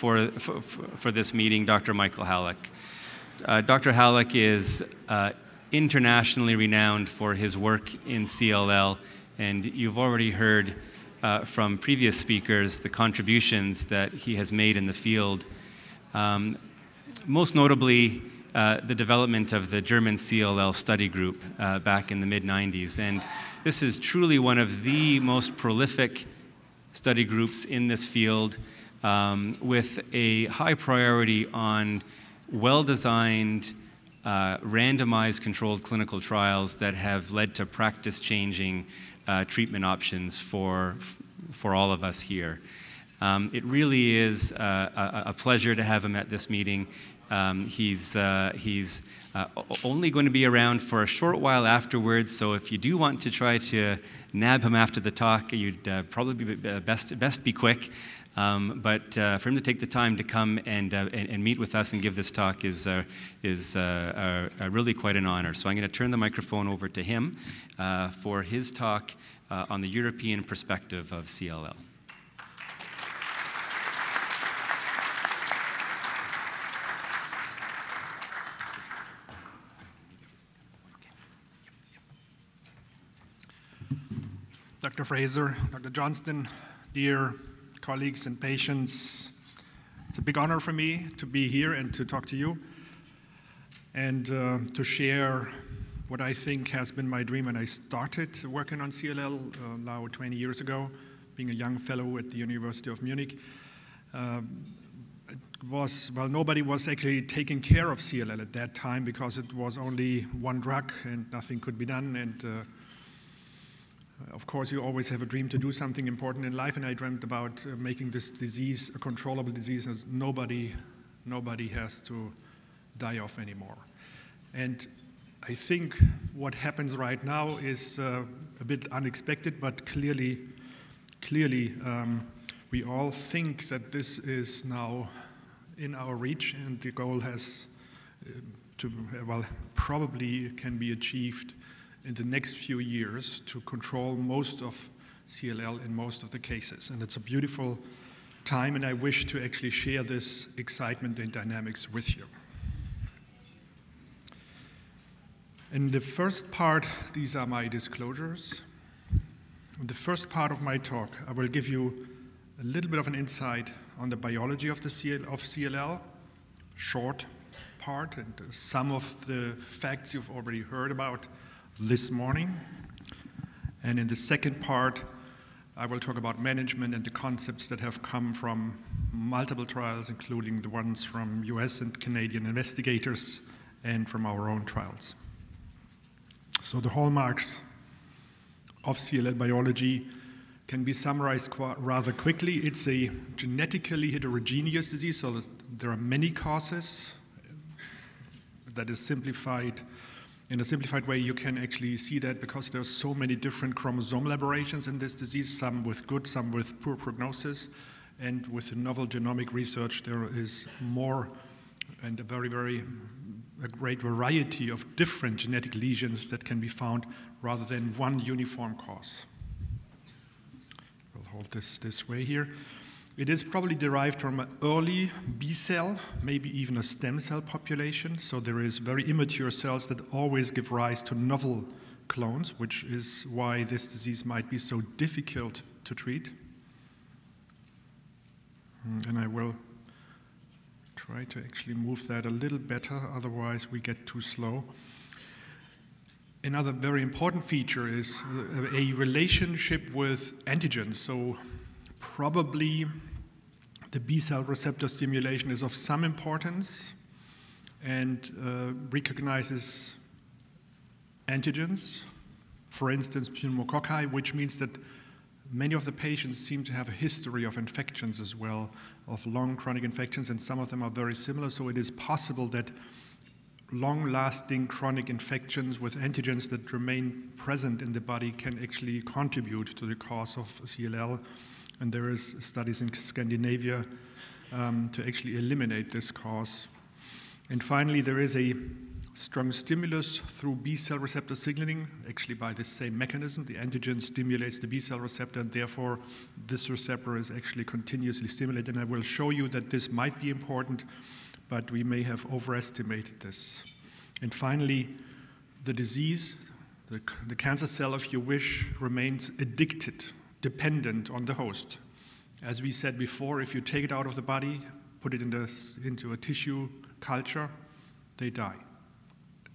for this meeting, Dr. Michael Hallek. Dr. Hallek is internationally renowned for his work in CLL, and you've already heard from previous speakers the contributions that he has made in the field. Most notably, the development of the German CLL study group back in the mid-90s. And this is truly one of the most prolific study groups in this field, with a high priority on well-designed, randomized controlled clinical trials that have led to practice-changing treatment options for all of us here. It really is a pleasure to have him at this meeting. He's only going to be around for a short while afterwards, so if you do want to try to nab him after the talk, you'd probably be best be quick. But for him to take the time to come and meet with us and give this talk is really quite an honor. So I'm going to turn the microphone over to him for his talk on the European perspective of CLL. Dr. Fraser, Dr. Johnston, dear colleagues and patients, it's a big honor for me to be here and to talk to you and to share what I think has been my dream when I started working on CLL now 20 years ago, being a young fellow at the University of Munich. Nobody was actually taking care of CLL at that time because it was only one drug and nothing could be done. And of course, you always have a dream to do something important in life, and I dreamt about making this disease a controllable disease, as nobody has to die of anymore. And I think what happens right now is a bit unexpected, but clearly, we all think that this is now in our reach, and the goal has probably can be achieved in the next few years to control most of CLL in most of the cases. And it's a beautiful time, and I wish to actually share this excitement and dynamics with you. In the first part, these are my disclosures. In the first part of my talk, I will give you a little bit of an insight on the biology of CLL, short part, and some of the facts you've already heard about this morning. And in the second part, I will talk about management and the concepts that have come from multiple trials, including the ones from US and Canadian investigators and from our own trials. So the hallmarks of CLL biology can be summarized rather quickly. It's a genetically heterogeneous disease, so there are many causes. That is simplified. In a simplified way, you can actually see that because there are so many different chromosome aberrations in this disease, some with good, some with poor prognosis. And with the novel genomic research, there is more and a great variety of different genetic lesions that can be found rather than one uniform cause. We'll hold this way here. It is probably derived from an early B cell, maybe even a stem cell population. So there is very immature cells that always give rise to novel clones, which is why this disease might be so difficult to treat. And I will try to actually move that a little better, otherwise we get too slow. Another very important feature is a relationship with antigens. So probably the B-cell receptor stimulation is of some importance and recognizes antigens, for instance, pneumococci, which means that many of the patients seem to have a history of infections as well, of long chronic infections, and some of them are very similar. So it is possible that long-lasting chronic infections with antigens that remain present in the body can actually contribute to the cause of CLL. And there is studies in Scandinavia to actually eliminate this cause. And finally, there is a strong stimulus through B-cell receptor signaling, actually by the same mechanism. The antigen stimulates the B-cell receptor, and therefore this receptor is actually continuously stimulated. And I will show you that this might be important, but we may have overestimated this. And finally, the disease, the cancer cell, if you wish, remains addicted, dependent on the host. As we said before, if you take it out of the body, put it into a tissue culture, they die.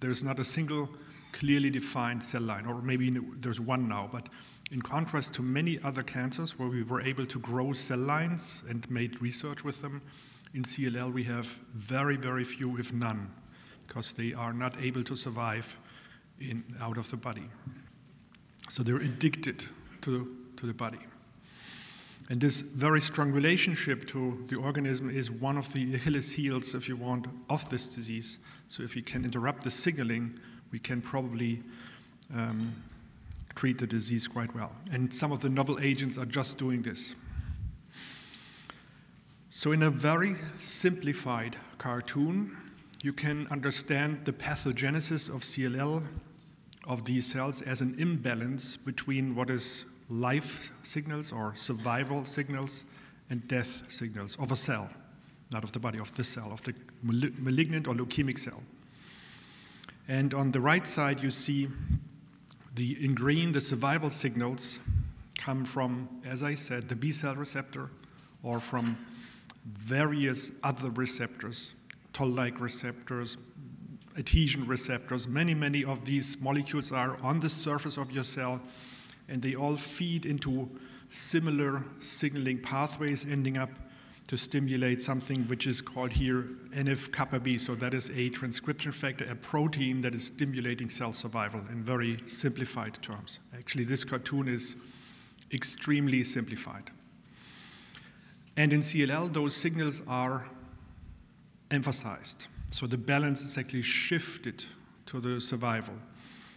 There's not a single clearly defined cell line, or maybe there's one now, but in contrast to many other cancers where we were able to grow cell lines and made research with them, in CLL we have very, very few, if none, because they are not able to survive out of the body. So they're addicted to the body. And this very strong relationship to the organism is one of the Achilles heels, if you want, of this disease. So if we can interrupt the signaling, we can probably treat the disease quite well. And some of the novel agents are just doing this. So in a very simplified cartoon, you can understand the pathogenesis of CLL, of these cells, as an imbalance between what is life signals or survival signals and death signals of a cell, not of the body, of the cell, of the malignant or leukemic cell. And on the right side, you see in green, the survival signals come from, as I said, the B-cell receptor or from various other receptors, toll-like receptors, adhesion receptors. Many, many of these molecules are on the surface of your cell, and they all feed into similar signaling pathways, ending up to stimulate something which is called here NF-kappa B. So that is a transcription factor, a protein that is stimulating cell survival in very simplified terms. Actually, this cartoon is extremely simplified. And in CLL, those signals are emphasized. So the balance is actually shifted to the survival.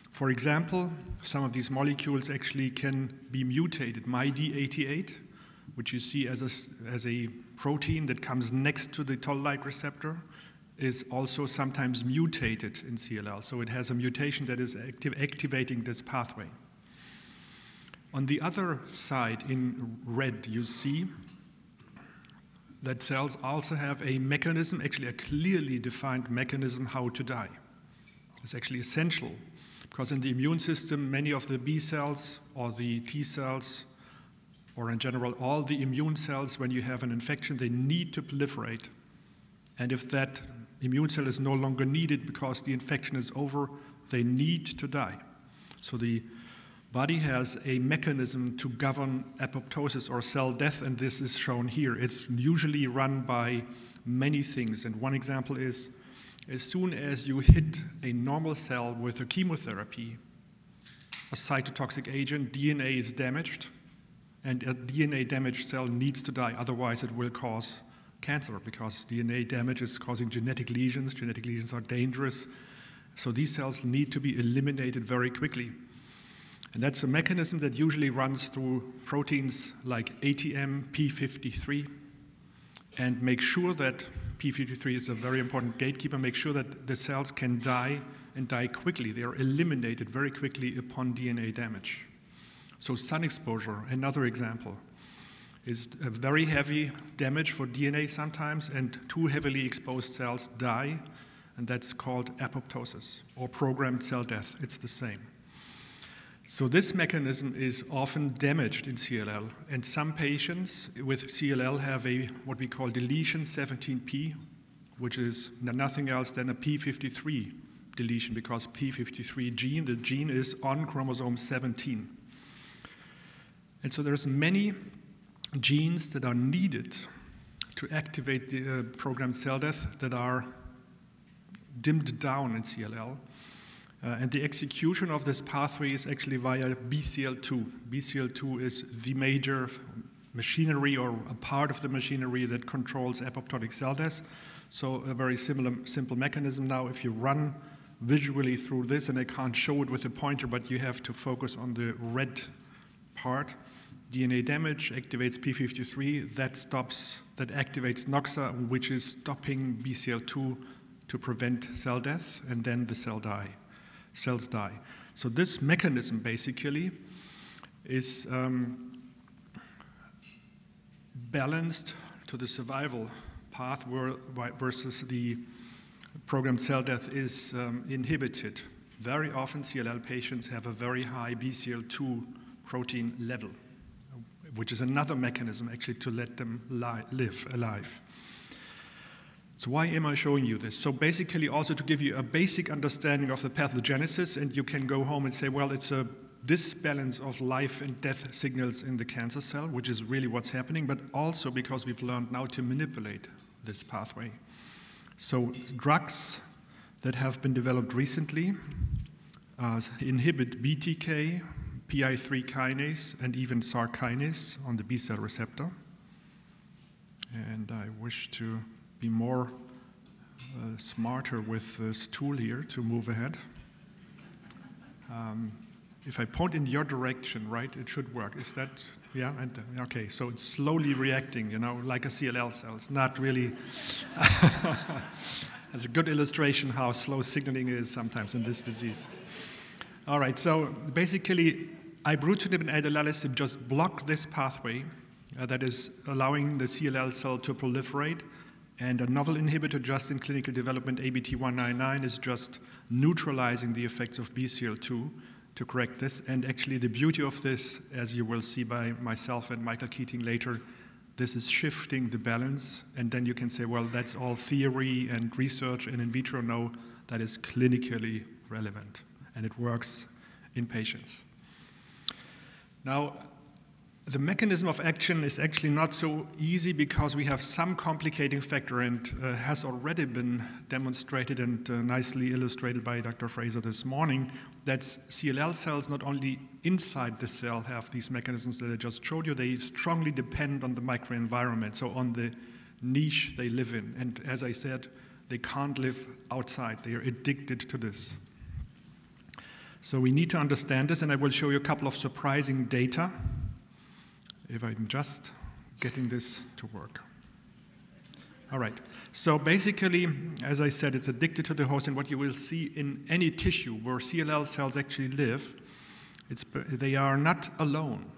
For example, some of these molecules actually can be mutated. MyD88, which you see as a protein that comes next to the toll-like receptor, is also sometimes mutated in CLL. So it has a mutation that is activating this pathway. On the other side, in red, you see that cells also have a mechanism, actually a clearly defined mechanism how to die. It's actually essential, because in the immune system, many of the B cells or the T cells, or in general, all the immune cells, when you have an infection, they need to proliferate. And if that immune cell is no longer needed because the infection is over, they need to die. So the body has a mechanism to govern apoptosis or cell death, and this is shown here. It's usually run by many things, and one example is, as soon as you hit a normal cell with a chemotherapy, a cytotoxic agent, DNA is damaged, and a DNA-damaged cell needs to die, otherwise it will cause cancer, because DNA damage is causing genetic lesions. Genetic lesions are dangerous, so these cells need to be eliminated very quickly. And that's a mechanism that usually runs through proteins like ATM, P53, and make sure that P53 is a very important gatekeeper, make sure that the cells can die and die quickly. They are eliminated very quickly upon DNA damage. So sun exposure, another example, is a very heavy damage for DNA sometimes, and too heavily exposed cells die, and that's called apoptosis or programmed cell death. It's the same. So this mechanism is often damaged in CLL, and some patients with CLL have what we call deletion 17p, which is nothing else than a p53 deletion, because p53 gene, the gene is on chromosome 17. And so there's many genes that are needed to activate the programmed cell death that are dimmed down in CLL. And the execution of this pathway is actually via BCL2. BCL2 is the major machinery, or a part of the machinery, that controls apoptotic cell death. So a very simple mechanism. Now, if you run visually through this, and I can't show it with a pointer, but you have to focus on the red part. DNA damage activates P53, that activates NOXA, which is stopping BCL2 to prevent cell death, and then the cells die. So this mechanism basically is balanced to the survival path versus the programmed cell death is inhibited. Very often CLL patients have a very high BCL2 protein level, which is another mechanism actually to let them live alive. So why am I showing you this? So basically also to give you a basic understanding of the pathogenesis, and you can go home and say, well, it's a disbalance of life and death signals in the cancer cell, which is really what's happening, but also because we've learned now to manipulate this pathway. So drugs that have been developed recently inhibit BTK, PI3 kinase, and even SRC kinase on the B-cell receptor. And I wish to be more smarter with this tool here to move ahead. If I point in your direction, right, it should work. Is that, yeah? And, okay, so it's slowly reacting, you know, like a CLL cell. It's not really, that's a good illustration how slow signaling is sometimes in this disease. All right, so basically, ibrutinib and adalimumab just block this pathway that is allowing the CLL cell to proliferate, and a novel inhibitor just in clinical development, ABT199, is just neutralizing the effects of BCL2 to correct this. And actually the beauty of this, as you will see by myself and Michael Keating later, this is shifting the balance, and then you can say, well, that's all theory and research and in vitro. No, that is clinically relevant, and it works in patients. Now, the mechanism of action is actually not so easy because we have some complicating factor, and has already been demonstrated and nicely illustrated by Dr. Fraser this morning, that CLL cells not only inside the cell have these mechanisms that I just showed you, they strongly depend on the microenvironment, so on the niche they live in. And as I said, they can't live outside. They are addicted to this. So we need to understand this, and I will show you a couple of surprising data, if I'm just getting this to work. All right, so basically, as I said, it's addicted to the host, and what you will see in any tissue where CLL cells actually live, they are not alone.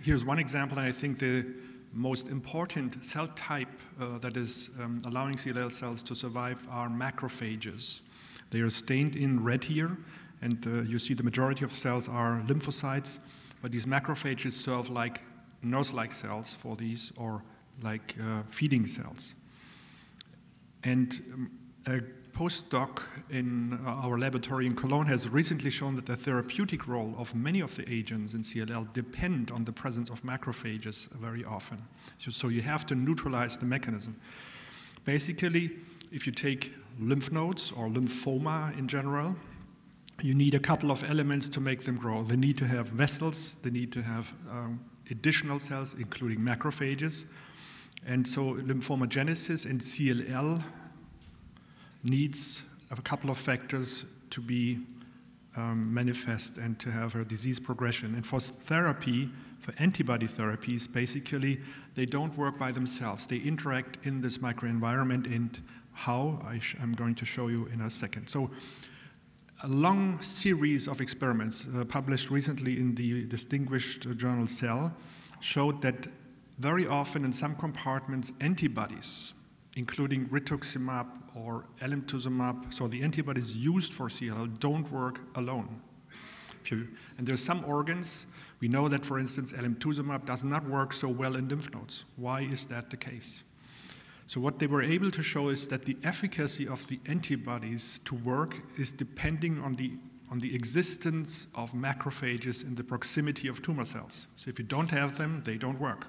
Here's one example, and I think the most important cell type that is allowing CLL cells to survive are macrophages. They are stained in red here, and you see the majority of cells are lymphocytes, but these macrophages serve like nurse-like cells for these, or like feeding cells. And a postdoc in our laboratory in Cologne has recently shown that the therapeutic role of many of the agents in CLL depend on the presence of macrophages very often. So you have to neutralize the mechanism. Basically, if you take lymph nodes or lymphoma in general, you need a couple of elements to make them grow. They need to have vessels, they need to have additional cells, including macrophages. And so lymphomagenesis in CLL needs a couple of factors to be manifest and to have a disease progression. And for therapy, for antibody therapies, basically, they don't work by themselves. They interact in this microenvironment, and how, I'm going to show you in a second. So a long series of experiments published recently in the distinguished journal Cell showed that very often in some compartments, antibodies, including rituximab or alemtuzumab, so the antibodies used for CLL, don't work alone. And there's some organs, we know that, for instance, alemtuzumab does not work so well in lymph nodes. Why is that the case? So what they were able to show is that the efficacy of the antibodies to work is depending on the existence of macrophages in the proximity of tumor cells. So if you don't have them, they don't work.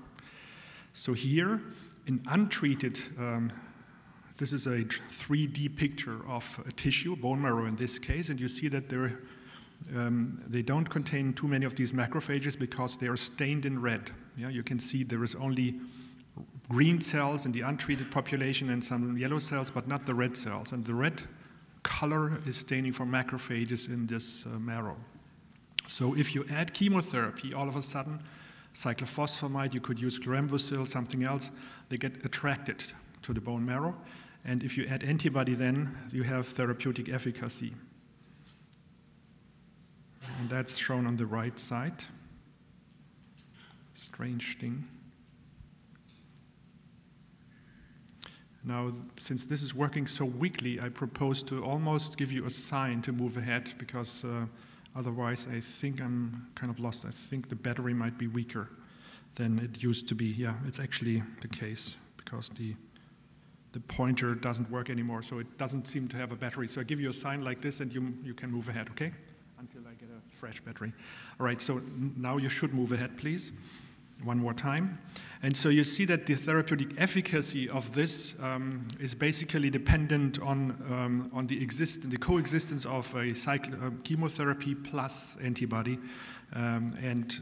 So here, in untreated, this is a 3D picture of a tissue, bone marrow in this case, and you see that they don't contain too many of these macrophages because they are stained in red. Yeah, you can see there is only green cells in the untreated population and some yellow cells, but not the red cells. And the red color is staining for macrophages in this marrow. So if you add chemotherapy, all of a sudden, cyclophosphamide, you could use chlorambucil, something else, they get attracted to the bone marrow. And if you add antibody, then you have therapeutic efficacy. And that's shown on the right side. Strange thing. Now, since this is working so weakly, I propose to almost give you a sign to move ahead, because otherwise I think I'm kind of lost. I think the battery might be weaker than it used to be. Yeah, it's actually the case, because the pointer doesn't work anymore, so it doesn't seem to have a battery. So I give you a sign like this, and you can move ahead, okay? Until I get a fresh battery. All right, so now you should move ahead, please. One more time. And so you see that the therapeutic efficacy of this is basically dependent on the coexistence of a chemotherapy plus antibody, and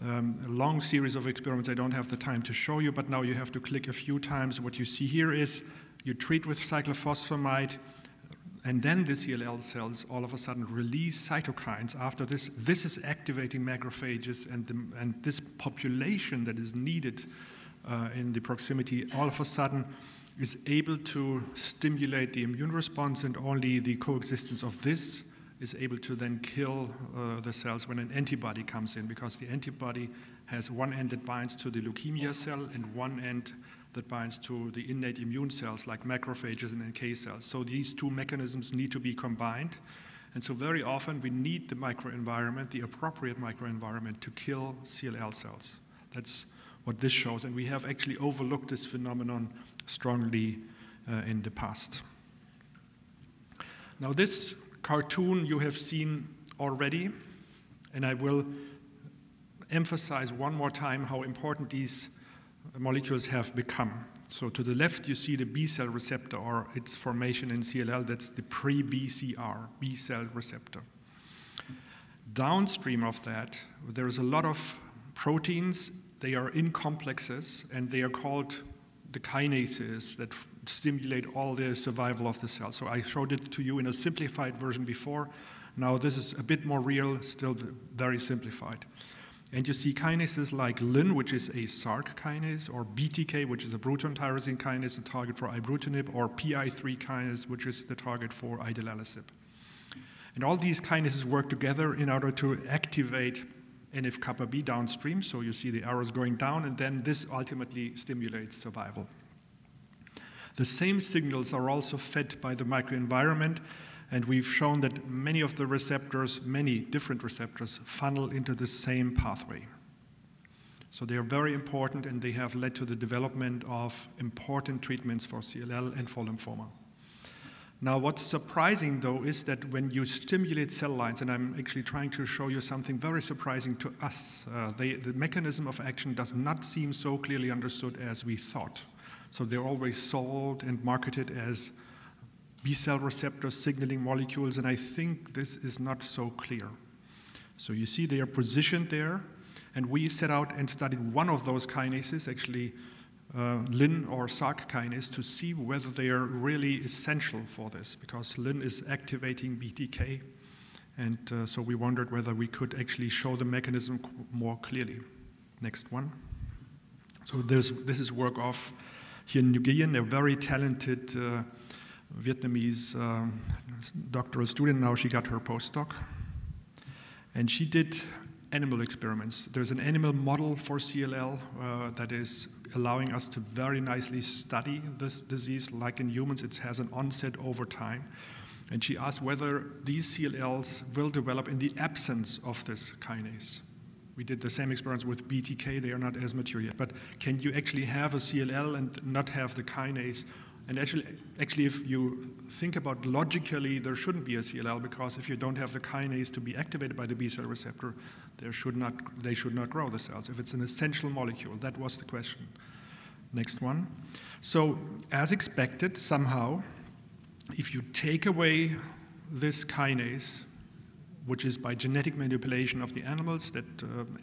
a long series of experiments I don't have the time to show you, but now you have to click a few times. What you see here is you treat with cyclophosphamide, and then the CLL cells all of a sudden release cytokines after this. This is activating macrophages, and this population that is needed in the proximity all of a sudden is able to stimulate the immune response, and only the coexistence of this is able to then kill the cells when an antibody comes in, because the antibody has one end that binds to the leukemia cell and one end that binds to the innate immune cells like macrophages and NK cells. So these two mechanisms need to be combined. And so very often we need the microenvironment, the appropriate microenvironment, to kill CLL cells. That's what this shows. And we have actually overlooked this phenomenon strongly in the past. Now this cartoon you have seen already, and I will emphasize one more time how important these molecules have become. So to the left you see the B cell receptor, or its formation in CLL. That's the pre-BCR, B cell receptor. Downstream of that, there is a lot of proteins. They are in complexes, and they are called the kinases that stimulate all the survival of the cell. So I showed it to you in a simplified version before. Now this is a bit more real, still very simplified. And you see kinases like LIN, which is a Src kinase, or BTK, which is a Bruton tyrosine kinase, the target for ibrutinib, or PI3 kinase, which is the target for idelalisib. And all these kinases work together in order to activate NF-kappa B downstream. So you see the arrows going down, and then this ultimately stimulates survival. The same signals are also fed by the microenvironment, and we've shown that many of the receptors, many different receptors, funnel into the same pathway. So they are very important, and they have led to the development of important treatments for CLL and for lymphoma. Now, what's surprising, though, is that when you stimulate cell lines, and I'm actually trying to show you something very surprising to us, the mechanism of action does not seem so clearly understood as we thought. So they're always sold and marketed as B-cell receptor signaling molecules, and I think this is not so clear. So you see they are positioned there, and we set out and studied one of those kinases, actually LIN or Src kinase, to see whether they are really essential for this, because LIN is activating BTK, and so we wondered whether we could actually show the mechanism more clearly. Next one. So this is work of Hien Nguyen, a very talented Vietnamese doctoral student. Now she got her postdoc. And she did animal experiments. There's an animal model for CLL that is allowing us to very nicely study this disease. Like in humans, it has an onset over time. And she asked whether these CLLs will develop in the absence of this kinase. We did the same experiments with BTK. They are not as mature yet. But can you actually have a CLL and not have the kinase? And actually, if you think about logically, there shouldn't be a CLL, because if you don't have the kinase to be activated by the B-cell receptor, they should not grow the cells. If it's an essential molecule, that was the question. Next one. So, as expected, somehow, if you take away this kinase, which is by genetic manipulation of the animals that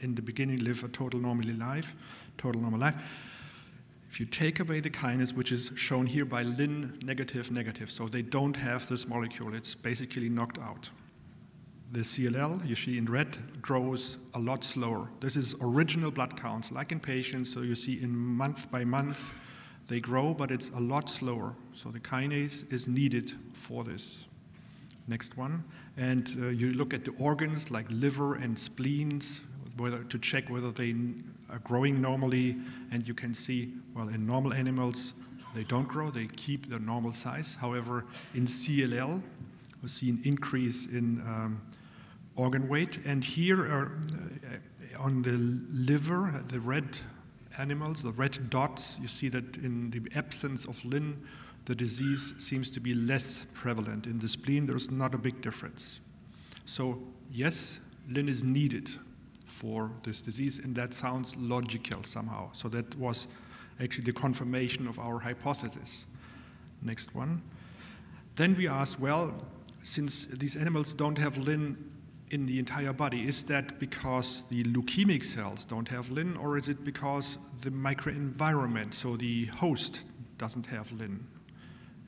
in the beginning live a total normal life, if you take away the kinase, which is shown here by LIN negative, so they don't have this molecule, it's basically knocked out. The CLL, you see in red, grows a lot slower. This is original blood counts, like in patients, so you see in month by month, They grow, but it's a lot slower. So the kinase is needed for this. Next one. And you look at the organs like liver and spleens to check whether they are growing normally. And you can see, well, in normal animals, they don't grow. They keep their normal size. However, in CLL, we see an increase in organ weight. And here on the liver, the red animals, the red dots, you see that in the absence of LIN, the disease seems to be less prevalent. In the spleen, there's not a big difference. So yes, LIN is needed for this disease, and that sounds logical somehow. So that was actually the confirmation of our hypothesis. Next one. Then we asked, well, since these animals don't have LIN in the entire body, is that because the leukemic cells don't have LIN, or is it because the microenvironment, so the host, doesn't have LIN?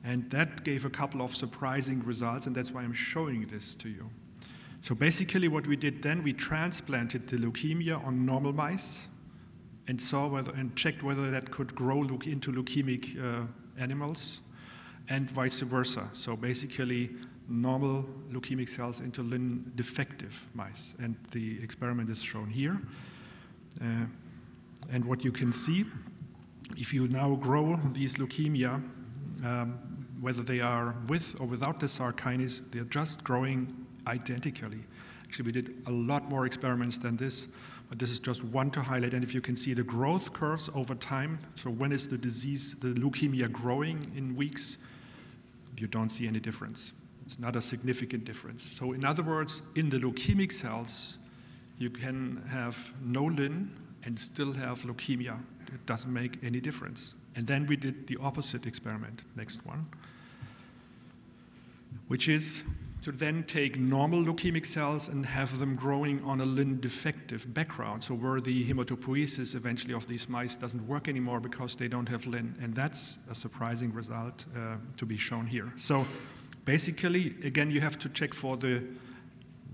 And that gave a couple of surprising results, and that's why I'm showing this to you. So basically what we did then, we transplanted the leukemia on normal mice and checked whether that could grow into leukemic animals and vice versa. So basically normal leukemic cells into LIN defective mice. And the experiment is shown here. And what you can see, if you now grow these leukemia, whether they are with or without the Src kinase, they're just growing identically. Actually, we did a lot more experiments than this, but this is just one to highlight. And if you can see the growth curves over time, so when is the disease, the leukemia growing in weeks, you don't see any difference. It's not a significant difference. So in other words, in the leukemic cells, you can have no LIN and still have leukemia. It doesn't make any difference. And then we did the opposite experiment, next one, which is to then take normal leukemic cells and have them growing on a LIN defective background, so where the hematopoiesis eventually of these mice doesn't work anymore because they don't have LIN. And that's a surprising result to be shown here. So basically, again, you have to check for the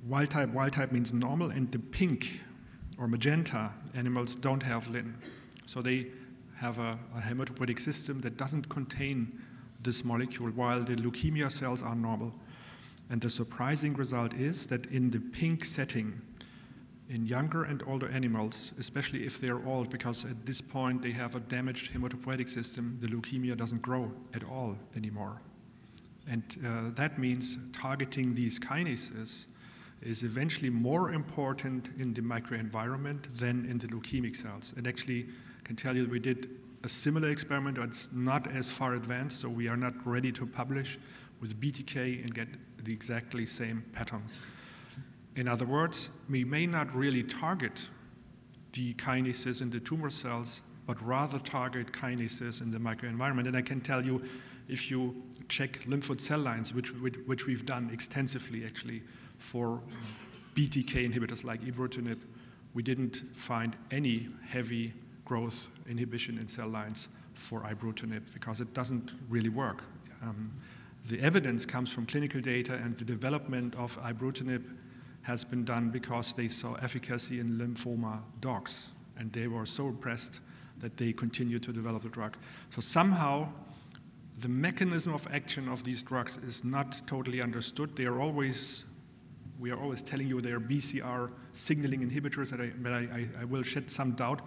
wild type. Wild type means normal, and the pink or magenta animals don't have LIN. So they have a hematopoietic system that doesn't contain this molecule, while the leukemia cells are normal. And the surprising result is that in the pink setting, in younger and older animals, especially if they're old, because at this point they have a damaged hematopoietic system, the leukemia doesn't grow at all anymore. And that means targeting these kinases is eventually more important in the microenvironment than in the leukemic cells. And actually, I can tell you we did a similar experiment, but it's not as far advanced, so we are not ready to publish with BTK and get the exactly same pattern. In other words, we may not really target the kinases in the tumor cells, but rather target kinases in the microenvironment. And I can tell you, if you check lymphoid cell lines, which we've done extensively actually for BTK inhibitors like ibrutinib, we didn't find any heavy growth inhibition in cell lines for ibrutinib because it doesn't really work. The evidence comes from clinical data, and the development of ibrutinib has been done because they saw efficacy in lymphoma dogs, and they were so impressed that they continued to develop the drug. So somehow, the mechanism of action of these drugs is not totally understood. We are always telling you they are BCR signaling inhibitors, but I will shed some doubt.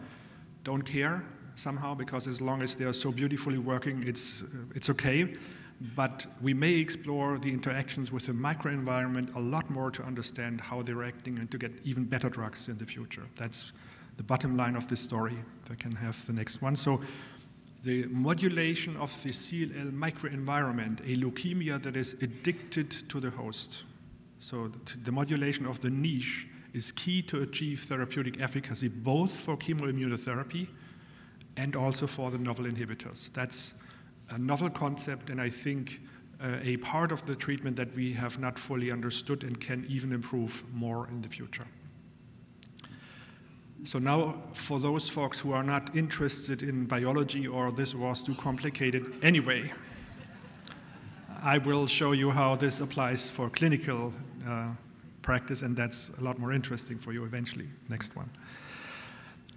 Don't care somehow, because as long as they are so beautifully working, it's okay. But we may explore the interactions with the microenvironment a lot more to understand how they're acting and to get even better drugs in the future. That's the bottom line of this story. If I can have the next one. So the modulation of the CLL microenvironment, a leukemia that is addicted to the host. So the modulation of the niche is key to achieve therapeutic efficacy, both for chemoimmunotherapy and also for the novel inhibitors. That's a novel concept, and I think a part of the treatment that we have not fully understood and can even improve more in the future. So now, for those folks who are not interested in biology or this was too complicated anyway, I will show you how this applies for clinical practice, and that's a lot more interesting for you eventually. Next one.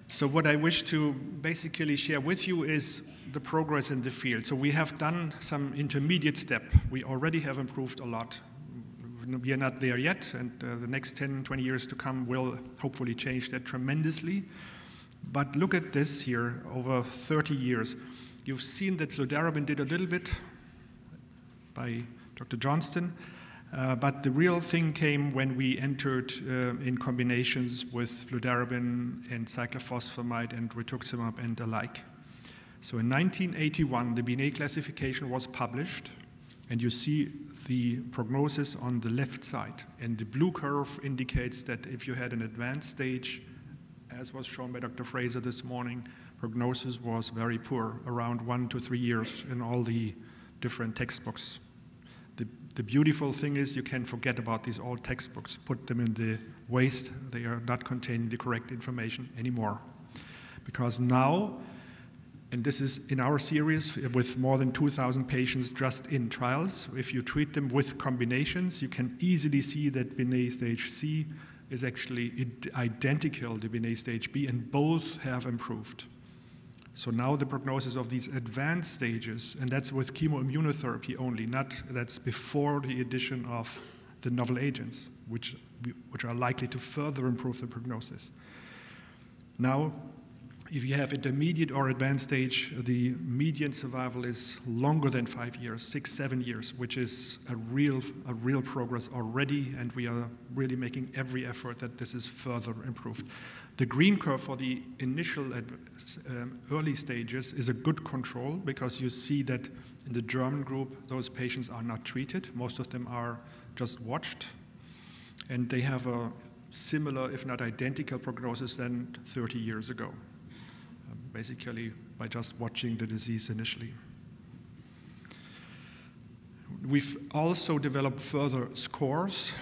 So what I wish to basically share with you is the progress in the field. So we have done some intermediate step. We already have improved a lot. We are not there yet, and the next 10, 20 years to come will hopefully change that tremendously. But look at this here, over 30 years. You've seen that fludarabine did a little bit by Dr. Johnston, but the real thing came when we entered in combinations with fludarabine and cyclophosphamide and rituximab and alike. So in 1981, the BNA classification was published, and you see the prognosis on the left side. And the blue curve indicates that if you had an advanced stage, as was shown by Dr. Fraser this morning, prognosis was very poor, around 1 to 3 years in all the different textbooks. The beautiful thing is you can forget about these old textbooks, put them in the waste. They are not containing the correct information anymore. Because now, and this is in our series with more than 2,000 patients just in trials, if you treat them with combinations, you can easily see that BNA stage C is actually identical to BNA stage B, and both have improved. So now the prognosis of these advanced stages, and that's with chemoimmunotherapy only, that's before the addition of the novel agents, which are likely to further improve the prognosis. Now, if you have intermediate or advanced stage, the median survival is longer than 5 years, 6, 7 years, which is a real progress already, and we are really making every effort that this is further improved. The green curve for the initial early stages is a good control, because you see that in the German group, those patients are not treated. Most of them are just watched, and they have a similar, if not identical, prognosis than 30 years ago, basically by just watching the disease initially. We've also developed further scores.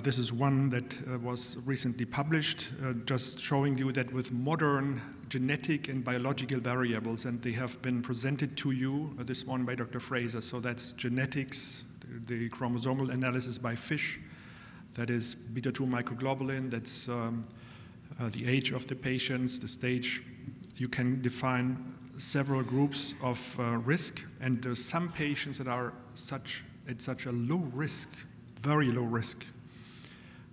This is one that was recently published, just showing you that with modern genetic and biological variables, and they have been presented to you, this one by Dr. Fraser. So that's genetics, the chromosomal analysis by FISH, that is beta-2 microglobulin, that's the age of the patients, the stage. You can define several groups of risk, and there's some patients that are at such a low risk, very low risk,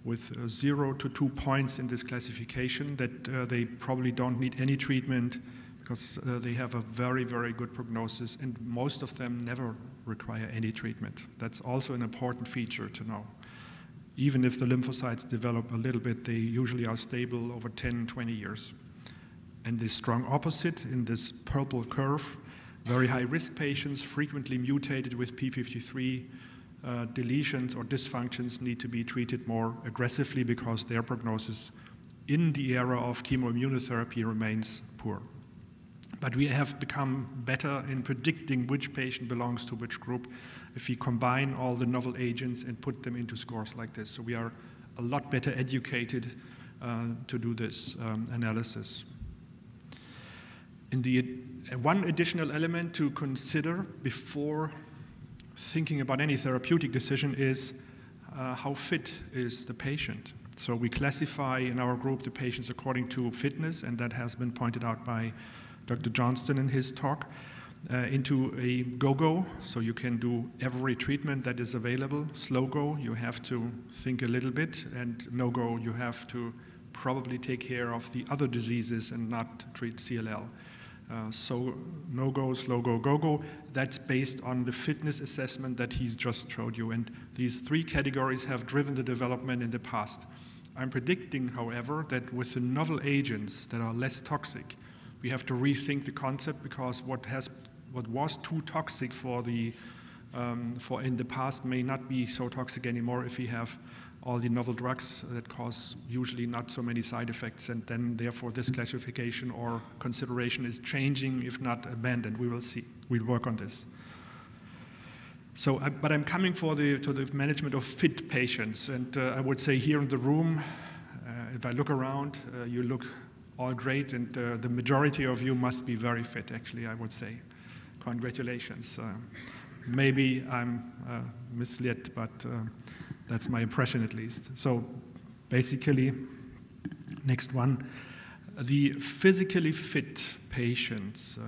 with 0 to 2 points in this classification, that they probably don't need any treatment, because they have a very, very good prognosis, and most of them never require any treatment. That's also an important feature to know. Even if the lymphocytes develop a little bit, they usually are stable over 10, 20 years. And the strong opposite in this purple curve, very high-risk patients, frequently mutated with p53, deletions or dysfunctions need to be treated more aggressively, because their prognosis in the era of chemoimmunotherapy remains poor. But we have become better in predicting which patient belongs to which group if we combine all the novel agents and put them into scores like this. So we are a lot better educated to do this analysis. And one additional element to consider before thinking about any therapeutic decision is how fit is the patient. So we classify in our group the patients according to fitness, and that has been pointed out by Dr. Johnston in his talk, into a go-go. So you can do every treatment that is available. Slow-go, you have to think a little bit, and no-go, you have to probably take care of the other diseases and not treat CLL. So no-go, slow-go, go-go, that's based on the fitness assessment that he's just showed you. And these 3 categories have driven the development in the past. I'm predicting, however, that with the novel agents that are less toxic, we have to rethink the concept, because what was too toxic for in the past may not be so toxic anymore if we have all the novel drugs that cause usually not so many side effects, and then therefore this classification or consideration is changing, if not abandoned. We will see. We'll work on this. So, but I'm coming to the management of fit patients, and I would say here in the room, if I look around, you look all great, and the majority of you must be very fit, actually, I would say. Congratulations. Maybe I'm misled, but that's my impression at least. So basically, next one, the physically fit patients.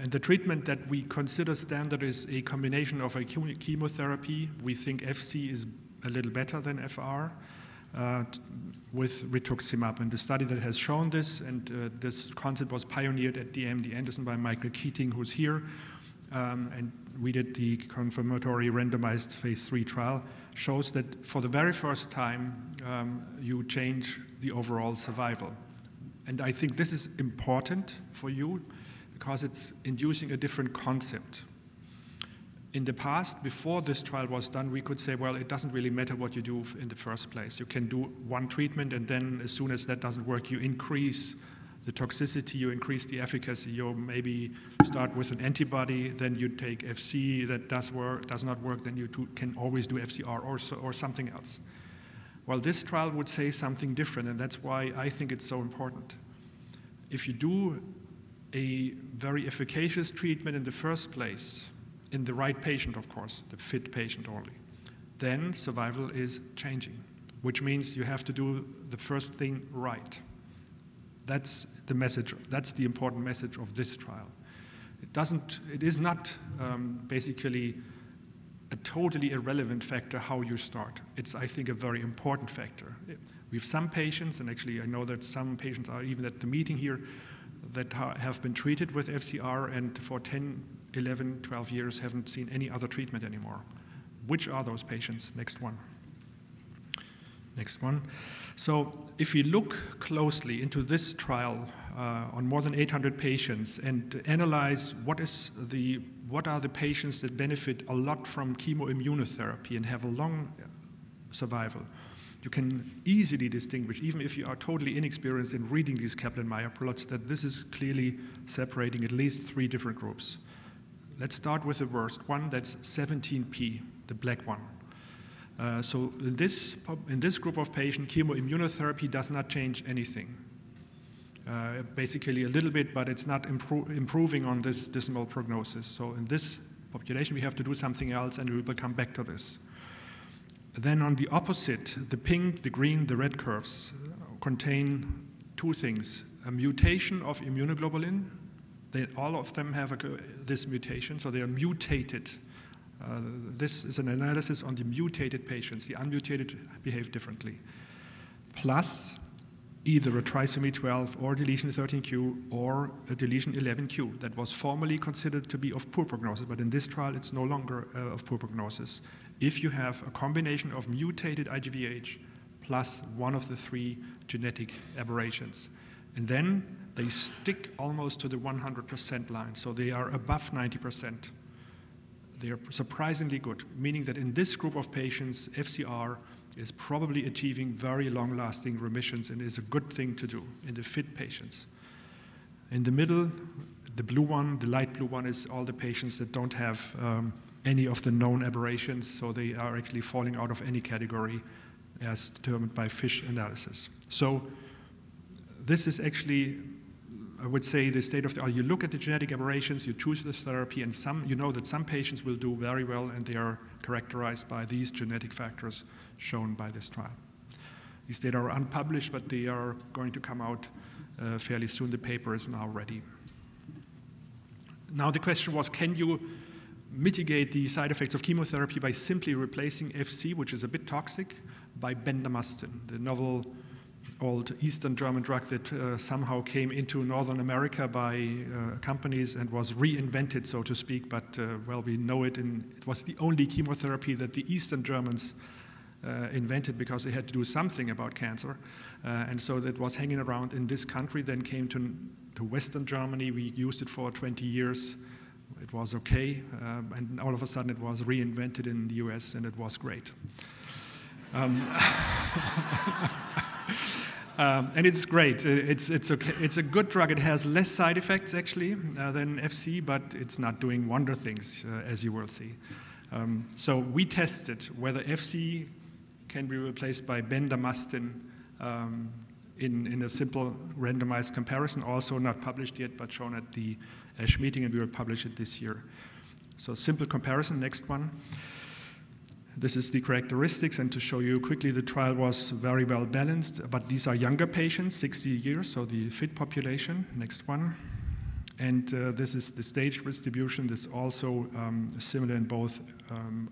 And the treatment that we consider standard is a combination of a chemotherapy. We think FC is a little better than FR with rituximab. And the study that has shown this, and this concept was pioneered at the MD Anderson by Michael Keating, who's here. And we did the confirmatory randomized phase 3 trial, shows that for the very first time, you change the overall survival. And I think this is important for you because it's inducing a different concept. In the past, before this trial was done, we could say, well, it doesn't really matter what you do in the first place. You can do one treatment, and then as soon as that doesn't work, you increase the toxicity, you increase the efficacy. You maybe start with an antibody, then you take FC that does not work, then you can always do FCR or something else. Well, this trial would say something different, and that's why I think it's so important. If you do a very efficacious treatment in the first place, in the right patient, of course, the fit patient only, then survival is changing, which means you have to do the first thing right. That's the message. That's the important message of this trial. It is not basically a totally irrelevant factor how you start. It's, I think, a very important factor. We have some patients, and actually I know that some patients are even at the meeting here, that have been treated with FCR and for 10, 11, 12 years haven't seen any other treatment anymore. Which are those patients? Next one. Next one. So if we look closely into this trial on more than 800 patients and analyze what are the patients that benefit a lot from chemoimmunotherapy and have a long survival, you can easily distinguish, even if you are totally inexperienced in reading these Kaplan-Meier plots, that this is clearly separating at least 3 different groups. Let's start with the worst one, that's 17p, the black one. So in this group of patients, chemoimmunotherapy does not change anything. Basically a little bit, but it's not improving on this dismal prognosis. So in this population, we have to do something else, and we will come back to this. Then on the opposite, the pink, the green, the red curves contain 2 things. A mutation of immunoglobulin. All of them have this mutation, so they are mutated. This is an analysis on the mutated patients. The unmutated behave differently. Plus, either a trisomy 12 or deletion 13q or a deletion 11q that was formerly considered to be of poor prognosis, but in this trial it's no longer of poor prognosis. If you have a combination of mutated IGVH plus one of the 3 genetic aberrations. And then they stick almost to the 100% line, so they are above 90%. They are surprisingly good, meaning that in this group of patients, FCR is probably achieving very long-lasting remissions and is a good thing to do in the fit patients. In the middle, the blue one, the light blue one, is all the patients that don't have any of the known aberrations, so they are actually falling out of any category as determined by FISH analysis. So this is actually, I would say, the state of the art. You look at the genetic aberrations, you choose this therapy, and you know that some patients will do very well, and they are characterized by these genetic factors shown by this trial. These data are unpublished, but they are going to come out fairly soon. The paper is now ready. Now the question was, can you mitigate the side effects of chemotherapy by simply replacing FC, which is a bit toxic, by bendamustine, the novel old Eastern German drug that somehow came into Northern America by companies and was reinvented, so to speak, but well, we know it, it was the only chemotherapy that the Eastern Germans invented because they had to do something about cancer, and so that was hanging around in this country, then came to Western Germany. We used it for 20 years. It was okay, and all of a sudden it was reinvented in the US, and it was great. And it's great. It's okay. It's a good drug. It has less side effects actually than FC, but it's not doing wonder things, as you will see. So we tested whether FC can be replaced by bendamustine in a simple randomized comparison, also not published yet, but shown at the ASH meeting, and we will publish it this year. So simple comparison. Next one. This is the characteristics, and to show you quickly, the trial was very well balanced, but these are younger patients, 60 years, so the fit population. Next one. And this is the stage distribution. This is also similar in both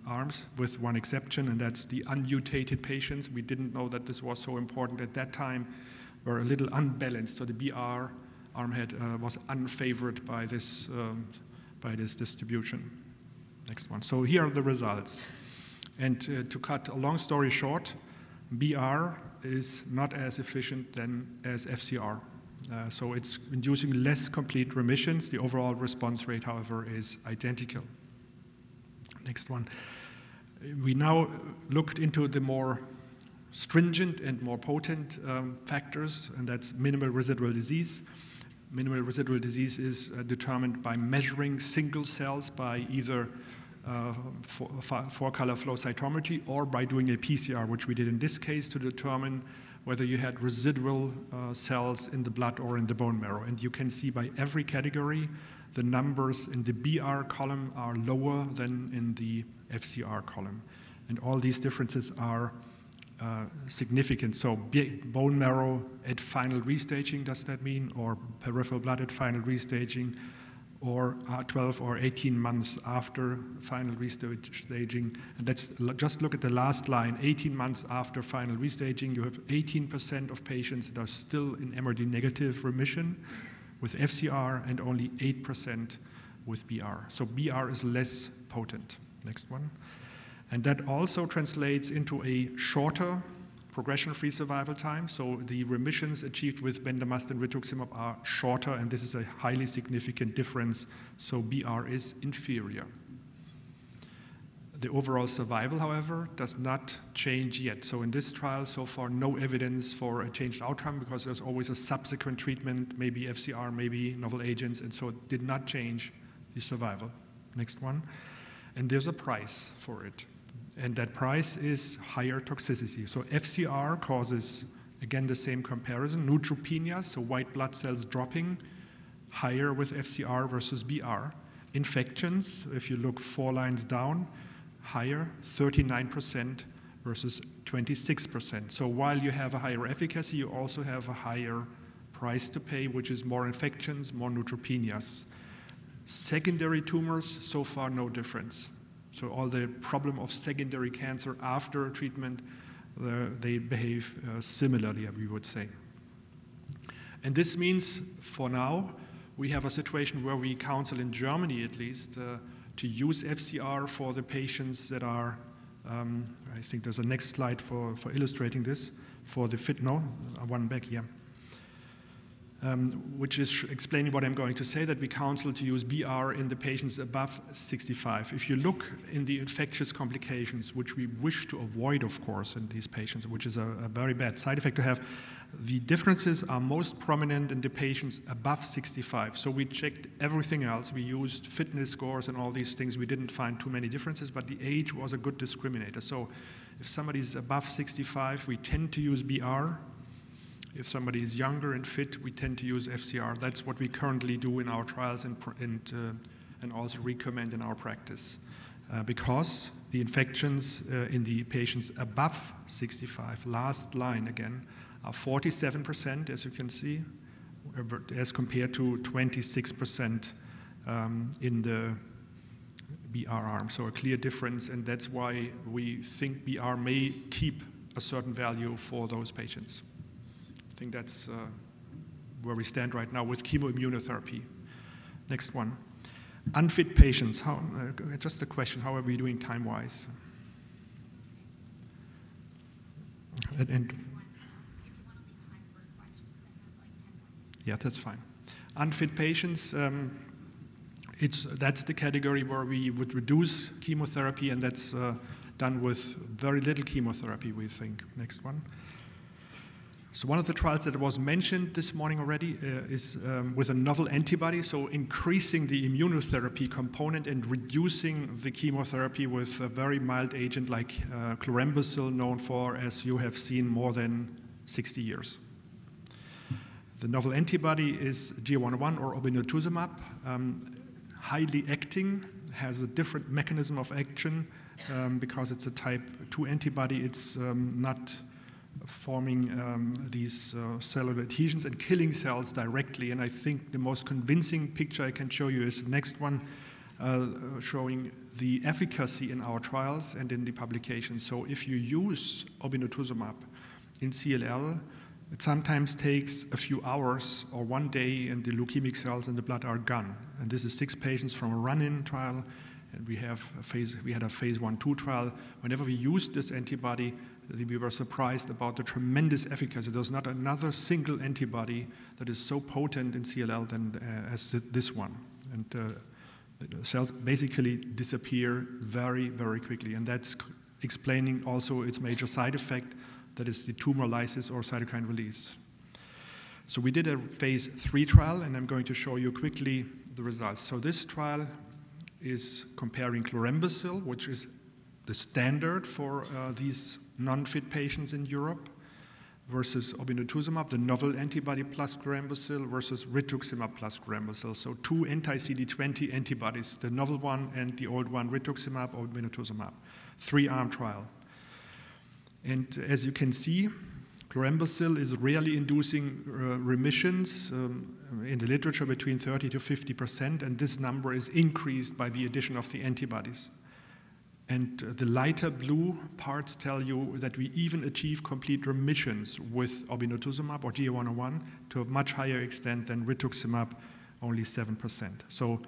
arms, with one exception, and that's the unmutated patients. We didn't know that this was so important at that time. Were a little unbalanced, so the BR arm was unfavored by this distribution. Next one. So here are the results. And to cut a long story short, BR is not as efficient as FCR. So it's inducing less complete remissions. The overall response rate, however, is identical. Next one. We now looked into the more stringent and more potent factors, and that's minimal residual disease. Minimal residual disease is determined by measuring single cells by either four-color flow cytometry or by doing a PCR, which we did in this case to determine whether you had residual cells in the blood or in the bone marrow. And you can see by every category, the numbers in the BR column are lower than in the FCR column. And all these differences are significant. So bone marrow at final restaging, does that mean? Or peripheral blood at final restaging? Or 12 or 18 months after final restaging. And let's just look at the last line. 18 months after final restaging, you have 18% of patients that are still in MRD negative remission with FCR and only 8% with BR. So BR is less potent. Next one. And that also translates into a shorter progression-free survival time. So the remissions achieved with bendamustine rituximab are shorter, and this is a highly significant difference. So BR is inferior. The overall survival, however, does not change yet. So in this trial, so far, no evidence for a changed outcome because there's always a subsequent treatment, maybe FCR, maybe novel agents, and so it did not change the survival. Next one. And there's a price for it. And that price is higher toxicity. So FCR causes, again, the same comparison, neutropenia, so white blood cells dropping, higher with FCR versus BR. Infections, if you look 4 lines down, higher, 39% versus 26%. So while you have a higher efficacy, you also have a higher price to pay, which is more infections, more neutropenias. Secondary tumors, so far no difference. So all the problem of secondary cancer after treatment, they behave similarly, we would say. And this means, for now, we have a situation where we counsel in Germany, at least, to use FCR for the patients that are, I think there's a next slide for illustrating this, for the one back here. Which is explaining what I'm going to say, that we counsel to use BR in the patients above 65. If you look in the infectious complications, which we wish to avoid, of course, in these patients, which is a very bad side effect to have, the differences are most prominent in the patients above 65. So we checked everything else. We used fitness scores and all these things. We didn't find too many differences, but the age was a good discriminator. So if somebody is above 65, we tend to use BR. If somebody is younger and fit, we tend to use FCR. That's what we currently do in our trials and also recommend in our practice. Because the infections in the patients above 65, last line again, are 47%, as you can see, as compared to 26% in the BR arm. So a clear difference, and that's why we think BR may keep a certain value for those patients. I think that's where we stand right now with chemoimmunotherapy. Next one. Unfit patients. Just a question, how are we doing time-wise? Yeah, that's fine. Unfit patients, that's the category where we would reduce chemotherapy, and that's done with very little chemotherapy, we think. Next one. So one of the trials that was mentioned this morning already is with a novel antibody, so increasing the immunotherapy component and reducing the chemotherapy with a very mild agent like chlorambucil, known for, as you have seen, more than 60 years. The novel antibody is GA101 or obinutuzumab, highly acting, has a different mechanism of action, because it's a type 2 antibody. It's not forming these cellular adhesions and killing cells directly. And I think the most convincing picture I can show you is the next one, showing the efficacy in our trials and in the publications. So if you use obinutuzumab in CLL, it sometimes takes a few hours or one day, and the leukemic cells in the blood are gone. And this is 6 patients from a run-in trial, and we had a phase 1/2 trial. Whenever we used this antibody, we were surprised about the tremendous efficacy. There's not another single antibody that is so potent in CLL as this one. And the cells basically disappear very, very quickly. And that's explaining also its major side effect, that is the tumor lysis or cytokine release. So we did a phase 3 trial, and I'm going to show you quickly the results. So this trial is comparing chlorambucil, which is the standard for these non-fit patients in Europe, versus obinutuzumab, the novel antibody plus chlorambucil, versus rituximab plus chlorambucil. So 2 anti-CD20 antibodies, the novel one and the old one, rituximab or obinutuzumab. 3-arm trial. And as you can see, chlorambucil is rarely inducing remissions in the literature between 30 to 50%, and this number is increased by the addition of the antibodies. And the lighter blue parts tell you that we even achieve complete remissions with obinutuzumab or GA101 to a much higher extent than rituximab, only 7%. So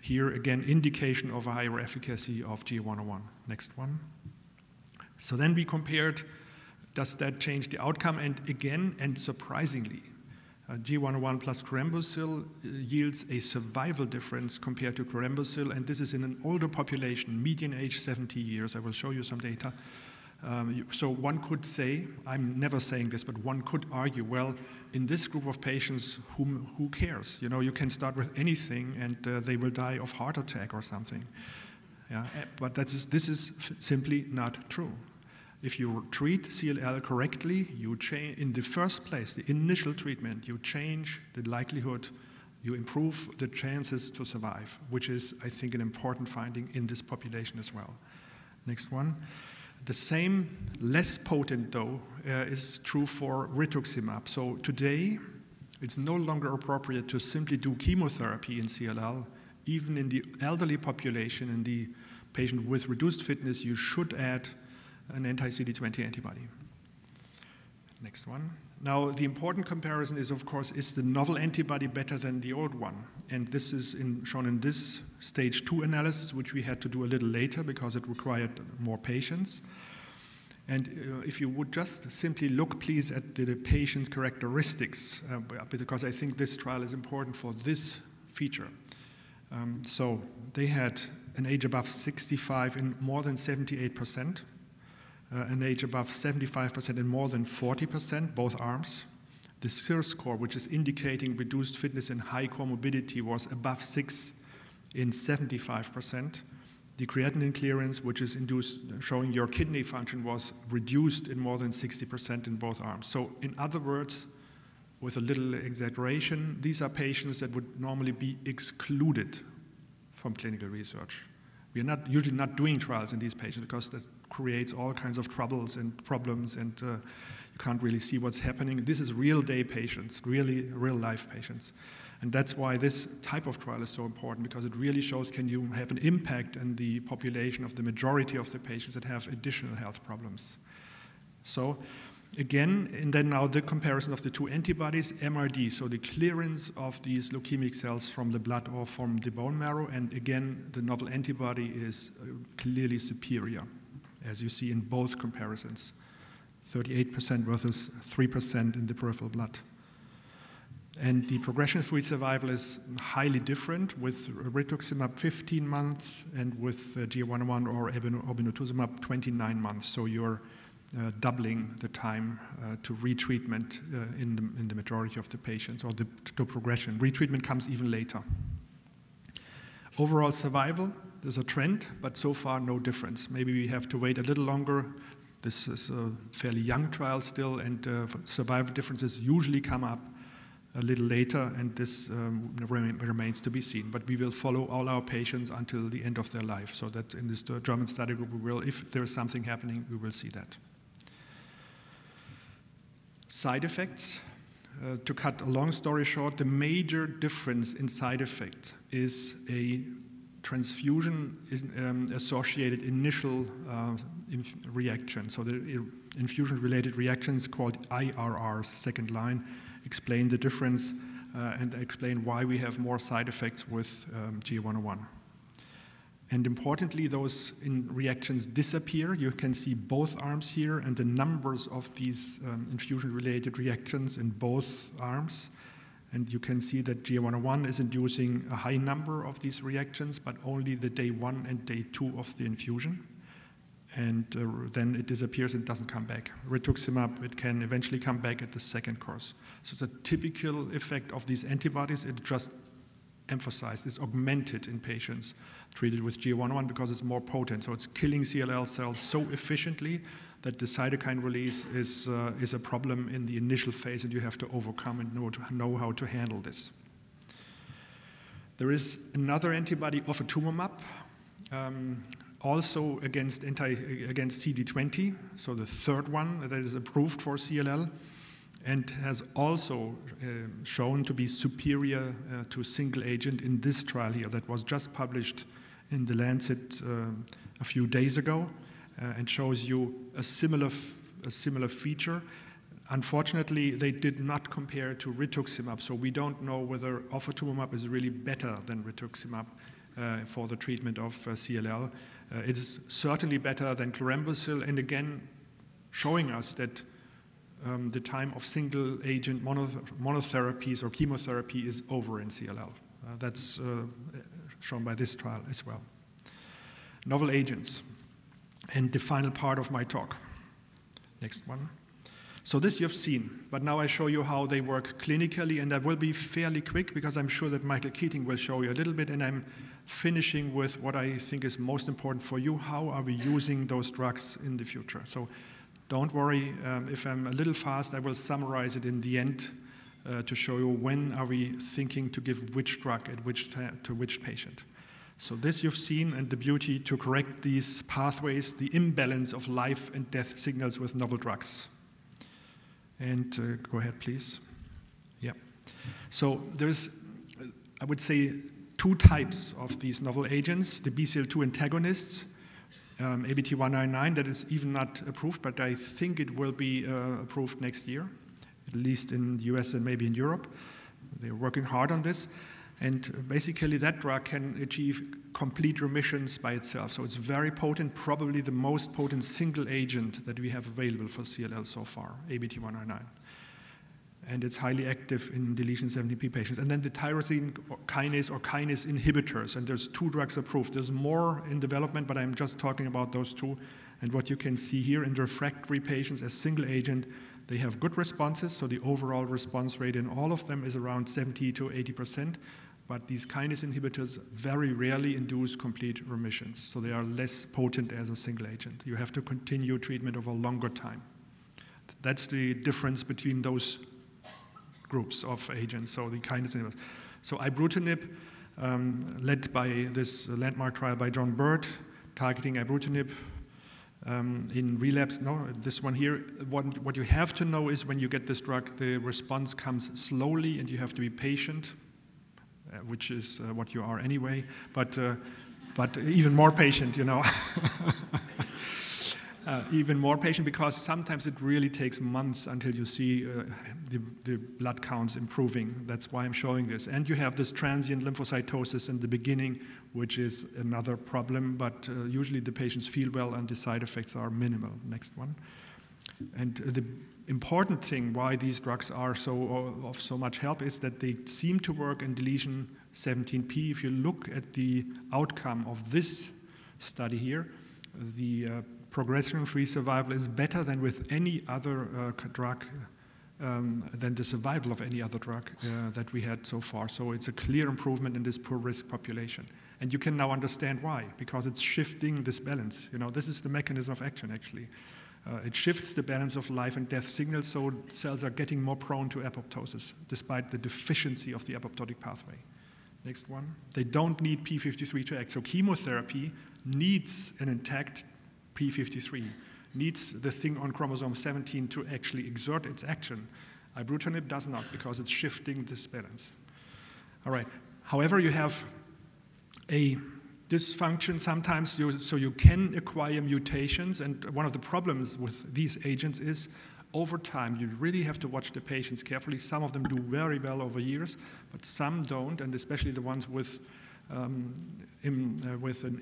here again, indication of a higher efficacy of GA101. Next one. So then we compared, does that change the outcome? And again, and surprisingly, G101 plus chlorambucil yields a survival difference compared to chlorambucil, and this is in an older population, median age 70 years. I will show you some data. So one could say, I'm never saying this, but one could argue, well, in this group of patients, who cares? You know, you can start with anything, and they will die of heart attack or something. Yeah, but this is simply not true. If you treat CLL correctly, you change, in the first place, the initial treatment, you change the likelihood, you improve the chances to survive, which is, I think, an important finding in this population as well. Next one. The same, less potent though, is true for rituximab. So today, it's no longer appropriate to simply do chemotherapy in CLL. Even in the elderly population, in the patient with reduced fitness, you should add an anti-CD20 antibody. Next one. Now, the important comparison is, of course, is the novel antibody better than the old one? And this is shown in this stage 2 analysis, which we had to do a little later because it required more patients. And if you would just simply look, please, at the patient's characteristics, because I think this trial is important for this feature. So they had an age above 65 in more than 78%. An age above 75% in more than 40%, both arms. The SIR score, which is indicating reduced fitness and high comorbidity, was above 6 in 75%. The creatinine clearance, which is showing your kidney function, was reduced in more than 60% in both arms. So in other words, with a little exaggeration, these are patients that would normally be excluded from clinical research. We are usually not doing trials in these patients because that creates all kinds of troubles and problems, and you can't really see what's happening. This is real-day patients, really real-life patients. And that's why this type of trial is so important, because it really shows, can you have an impact on the population of the majority of the patients that have additional health problems. So again, and then now the comparison of the 2 antibodies, MRD, so the clearance of these leukemic cells from the blood or from the bone marrow, and again, the novel antibody is clearly superior, as you see in both comparisons, 38% versus 3% in the peripheral blood. And the progression-free survival is highly different, with rituximab 15 months and with GA101 or obinutuzumab 29 months. So you're doubling the time to retreatment in the majority of the patients, or to progression. Retreatment comes even later. Overall survival, there's a trend, but so far no difference. Maybe we have to wait a little longer. This is a fairly young trial still, and survival differences usually come up a little later, and this remains to be seen. But we will follow all our patients until the end of their life, so that in this German study group, we will, if there is something happening, we will see that. Side effects. To cut a long story short, the major difference in side effect is a transfusion-associated initial reaction. So the infusion-related reactions called IRRs, second line, explain the difference and explain why we have more side effects with GA101. And importantly, those reactions disappear. You can see both arms here and the numbers of these infusion-related reactions in both arms. And you can see that GA101 is inducing a high number of these reactions, but only the day 1 and day 2 of the infusion. And then it disappears and doesn't come back. Rituximab, it can eventually come back at the second course. So it's a typical effect of these antibodies. It just emphasized, is augmented in patients treated with GA101 because it's more potent. So it's killing CLL cells so efficiently that the cytokine release is a problem in the initial phase, and you have to overcome and know how to handle this. There is another antibody, ofatumumab, also against CD20, so the third one that is approved for CLL, and has also shown to be superior to single agent in this trial here that was just published in The Lancet a few days ago, and shows you a similar feature. Unfortunately, they did not compare to rituximab, so we don't know whether ofatumumab is really better than rituximab for the treatment of CLL. It is certainly better than chlorambucil, and again, showing us that the time of single-agent monotherapies or chemotherapy is over in CLL. That's shown by this trial as well. Novel agents, and the final part of my talk. Next one. So this you've seen, but now I show you how they work clinically, and I will be fairly quick because I'm sure that Michael Keating will show you a little bit, and I'm finishing with what I think is most important for you. How are we using those drugs in the future? So don't worry, if I'm a little fast, I will summarize it in the end to show you when are we thinking to give which drug at to which patient. So this you've seen, and the beauty to correct these pathways, the imbalance of life and death signals with novel drugs. And go ahead, please. Yeah. So there's, I would say, two types of these novel agents, the BCL2 antagonists, ABT199, that is even not approved, but I think it will be approved next year, at least in the US and maybe in Europe. They're working hard on this. And basically that drug can achieve complete remissions by itself. So it's very potent, probably the most potent single agent that we have available for CLL so far, ABT199. And it's highly active in deletion 17p patients. And then the tyrosine kinase or kinase inhibitors, and there's 2 drugs approved. There's more in development, but I'm just talking about those 2. And what you can see here in refractory patients as single agent, they have good responses, so the overall response rate in all of them is around 70 to 80%, but these kinase inhibitors very rarely induce complete remissions, so they are less potent as a single agent. You have to continue treatment over a longer time. That's the difference between those groups of agents, so the kinase inhibitors. So ibrutinib, led by this landmark trial by John Bird, targeting ibrutinib in relapse. No, this one here, what you have to know is when you get this drug, the response comes slowly and you have to be patient, which is what you are anyway, but even more patient, you know. Even more patient, because sometimes it really takes months until you see the blood counts improving. That's why I'm showing this. And you have this transient lymphocytosis in the beginning, which is another problem, but usually the patients feel well and the side effects are minimal. Next one. And the important thing why these drugs are of so much help is that they seem to work in deletion 17p. If you look at the outcome of this study here, the progression-free survival is better than with any other drug, than the survival of any other drug that we had so far. So it's a clear improvement in this poor risk population. And you can now understand why, because it's shifting this balance. You know, this is the mechanism of action, actually. It shifts the balance of life and death signals, so cells are getting more prone to apoptosis, despite the deficiency of the apoptotic pathway. Next one. They don't need p53 to act. So chemotherapy needs an intact p53, needs the thing on chromosome 17 to actually exert its action. Ibrutinib does not, because it's shifting this balance. All right. However, you have a dysfunction sometimes, so you can acquire mutations, and one of the problems with these agents is over time, you really have to watch the patients carefully. Some of them do very well over years, but some don't, and especially the ones with an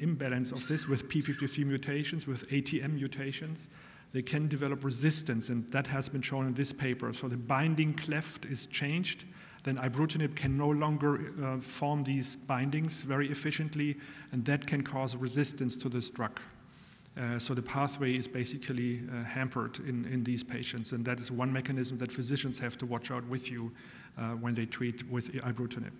imbalance of this, with p53 mutations, with ATM mutations, they can develop resistance, and that has been shown in this paper. So the binding cleft is changed, then ibrutinib can no longer form these bindings very efficiently, and that can cause resistance to this drug. So the pathway is basically hampered in these patients, and that is one mechanism that physicians have to watch out with you when they treat with ibrutinib.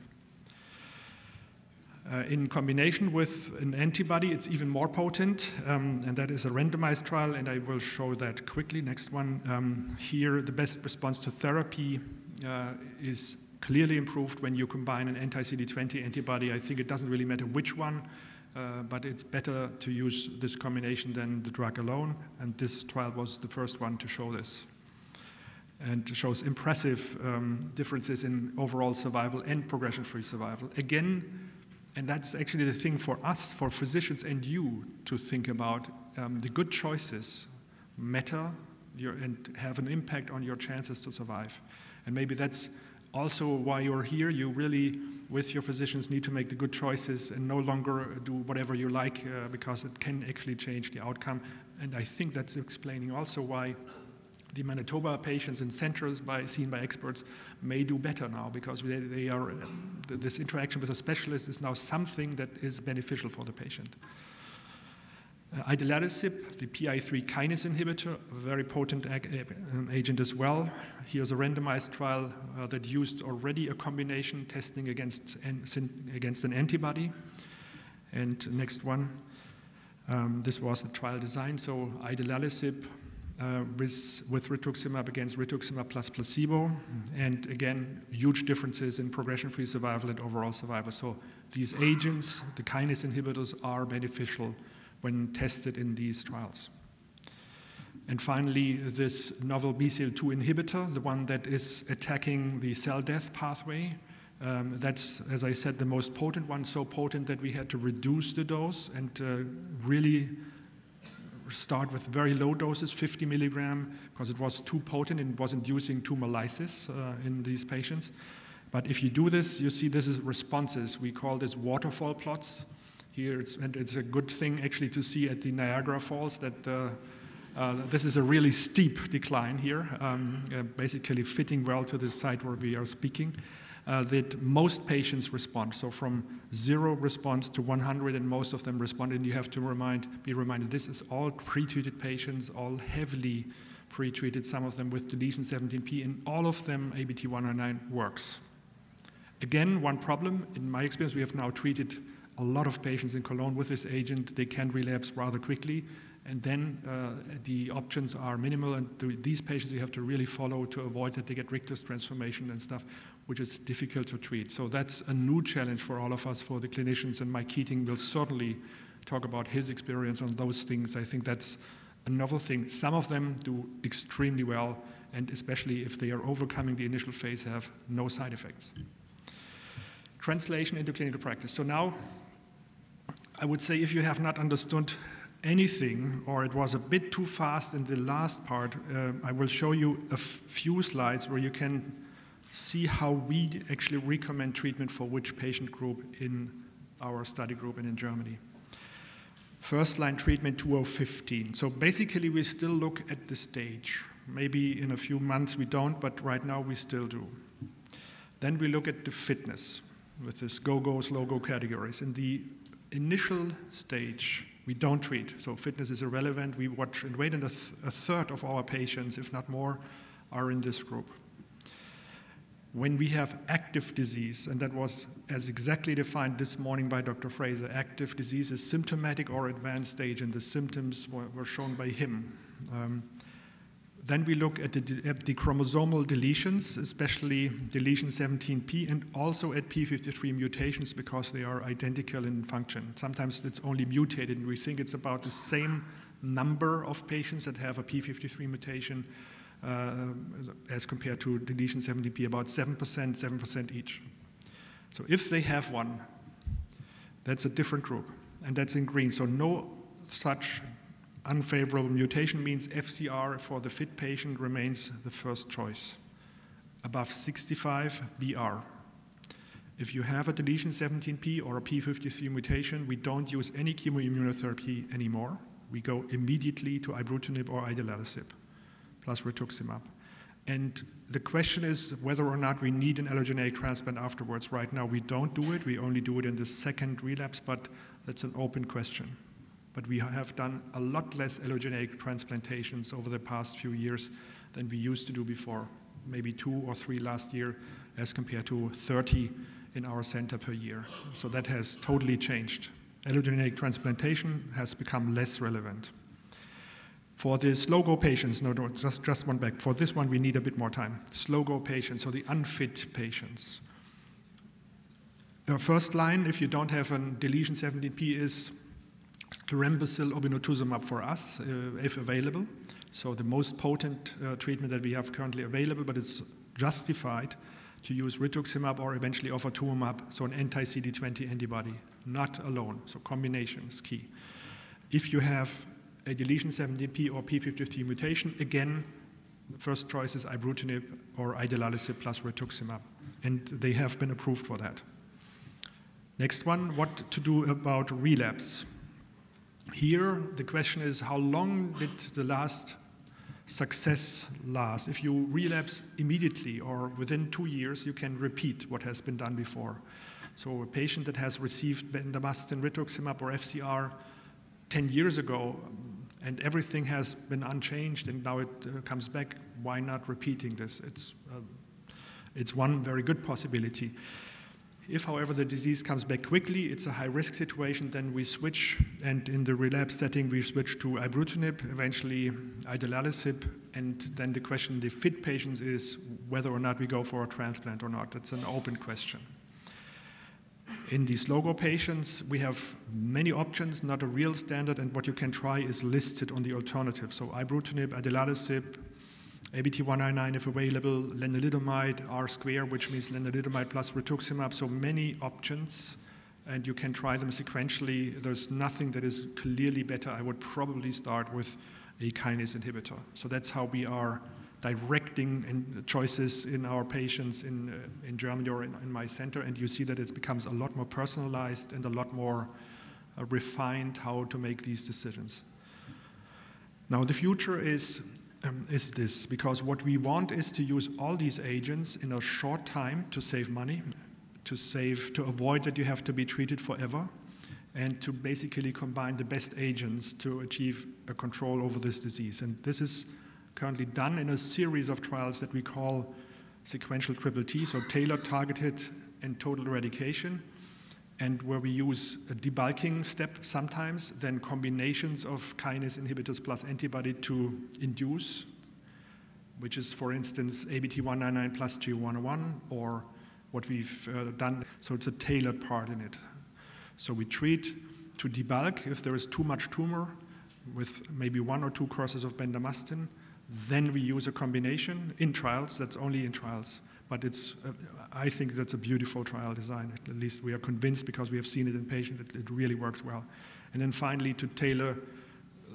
In combination with an antibody, it's even more potent, and that is a randomized trial, and I will show that quickly. Next one. Here, the best response to therapy is clearly improved when you combine an anti-CD20 antibody. I think it doesn't really matter which one, but it's better to use this combination than the drug alone, and this trial was the first one to show this. And shows impressive differences in overall survival and progression-free survival. Again, and that's actually the thing for us, for physicians and you to think about, the good choices matter and have an impact on your chances to survive. And maybe that's also why you're here. You really, with your physicians, need to make the good choices and no longer do whatever you like, because it can actually change the outcome. And I think that's explaining also why the Manitoba patients in centers seen by experts may do better now, because this interaction with a specialist is now something that is beneficial for the patient. Idelalisib, the PI3 kinase inhibitor, a very potent agent as well. Here's a randomized trial that used already a combination testing against an antibody. And next one, this was the trial design. So idelalisib with rituximab against rituximab plus placebo, and again, huge differences in progression-free survival and overall survival. So these agents, the kinase inhibitors, are beneficial when tested in these trials. And finally, this novel BCL2 inhibitor, the one that is attacking the cell death pathway, that's, as I said, the most potent one, so potent that we had to reduce the dose and really start with very low doses, 50 milligram, because it was too potent and it was inducing tumor lysis in these patients. But if you do this, you see this is responses. We call this waterfall plots. Here, it's a good thing actually to see at the Niagara Falls that this is a really steep decline here, basically fitting well to the site where we are speaking, that most patients respond. So from 0 response to 100, and most of them respond, and you have to be reminded, this is all pre-treated patients, all heavily pre-treated, some of them with deletion 17p, and all of them ABT-109 works. Again, one problem, in my experience, we have now treated a lot of patients in Cologne with this agent. They can relapse rather quickly, and then the options are minimal, and these patients you have to really follow to avoid that they get Richter's transformation and stuff, which is difficult to treat. So that's a new challenge for all of us, for the clinicians, and Mike Keating will certainly talk about his experience on those things. I think that's a novel thing. Some of them do extremely well, and especially if they are overcoming the initial phase, have no side effects. Translation into clinical practice. So now, I would say if you have not understood anything, or it was a bit too fast in the last part, I will show you a few slides where you can see how we actually recommend treatment for which patient group in our study group and in Germany. First line treatment 2015. So basically we still look at the stage. Maybe in a few months we don't, but right now we still do. Then we look at the fitness with this go-go, slow-go categories. In the initial stage, we don't treat, so fitness is irrelevant. We watch and wait, and a third of our patients, if not more, are in this group. When we have active disease, and that was as exactly defined this morning by Dr. Fraser, active disease is symptomatic or advanced stage, and the symptoms were shown by him. Then we look at the chromosomal deletions, especially deletion 17p, and also at p53 mutations because they are identical in function. Sometimes it's only mutated, and we think it's about the same number of patients that have a p53 mutation as compared to deletion 17p, about 7% each. So if they have one, that's a different group, and that's in green. So no such unfavorable mutation means FCR for the fit patient remains the first choice. Above 65, BR. If you have a deletion 17p or a p53 mutation, we don't use any chemoimmunotherapy anymore. We go immediately to ibrutinib or idelalisib plus rituximab. And the question is whether or not we need an allogeneic transplant afterwards. Right now we don't do it. We only do it in the second relapse, but that's an open question. But we have done a lot less allogeneic transplantations over the past few years than we used to do before, maybe 2 or 3 last year as compared to 30 in our center per year. So that has totally changed. Allogeneic transplantation has become less relevant. For the slow-go patients, no, just one back. For this one, we need a bit more time. Slow-go patients, so the unfit patients. First line, if you don't have a deletion 17p, is Rembacil obinutuzumab for us, if available. So the most potent treatment that we have currently available, but it's justified to use rituximab or eventually ofatumumab, so an anti-CD20 antibody, not alone. So combination is key. If you have a deletion 17p or p53 mutation, again, the first choice is ibrutinib or idelalisib plus rituximab, and they have been approved for that. Next one, what to do about relapse? Here, the question is, how long did the last success last? If you relapse immediately or within 2 years, you can repeat what has been done before. So a patient that has received bendamustine, rituximab, or FCR 10 years ago, and everything has been unchanged, and now it comes back, why not repeating this? It's one very good possibility. If, however, the disease comes back quickly, it's a high-risk situation, then we switch, and in the relapse setting, we switch to ibrutinib, eventually idelalisib, and then the question, the fit patients, is whether or not we go for a transplant or not. That's an open question. In these slow-go patients, we have many options, not a real standard, and what you can try is listed on the alternative. So ibrutinib, idelalisib, ABT199 if available, lenalidomide, R-square, which means lenalidomide plus rituximab, so many options, and you can try them sequentially. There's nothing that is clearly better. I would probably start with a kinase inhibitor. So that's how we are directing choices in our patients in Germany or in my center, and you see that it becomes a lot more personalized and a lot more refined how to make these decisions. Now the future is this, because what we want is to use all these agents in a short time to save money, to avoid that you have to be treated forever, and to basically combine the best agents to achieve a control over this disease. And this is currently done in a series of trials that we call sequential triple T, so tailored, targeted, and total eradication, and where we use a debulking step sometimes, then combinations of kinase inhibitors plus antibody to induce, which is, for instance, ABT199 plus G101, or what we've done. So it's a tailored part in it. So we treat to debulk if there is too much tumor with maybe 1 or 2 courses of bendamustine. Then we use a combination in trials. That's only in trials. But I think that's a beautiful trial design. At least we are convinced because we have seen it in patients. It really works well. And then finally, to tailor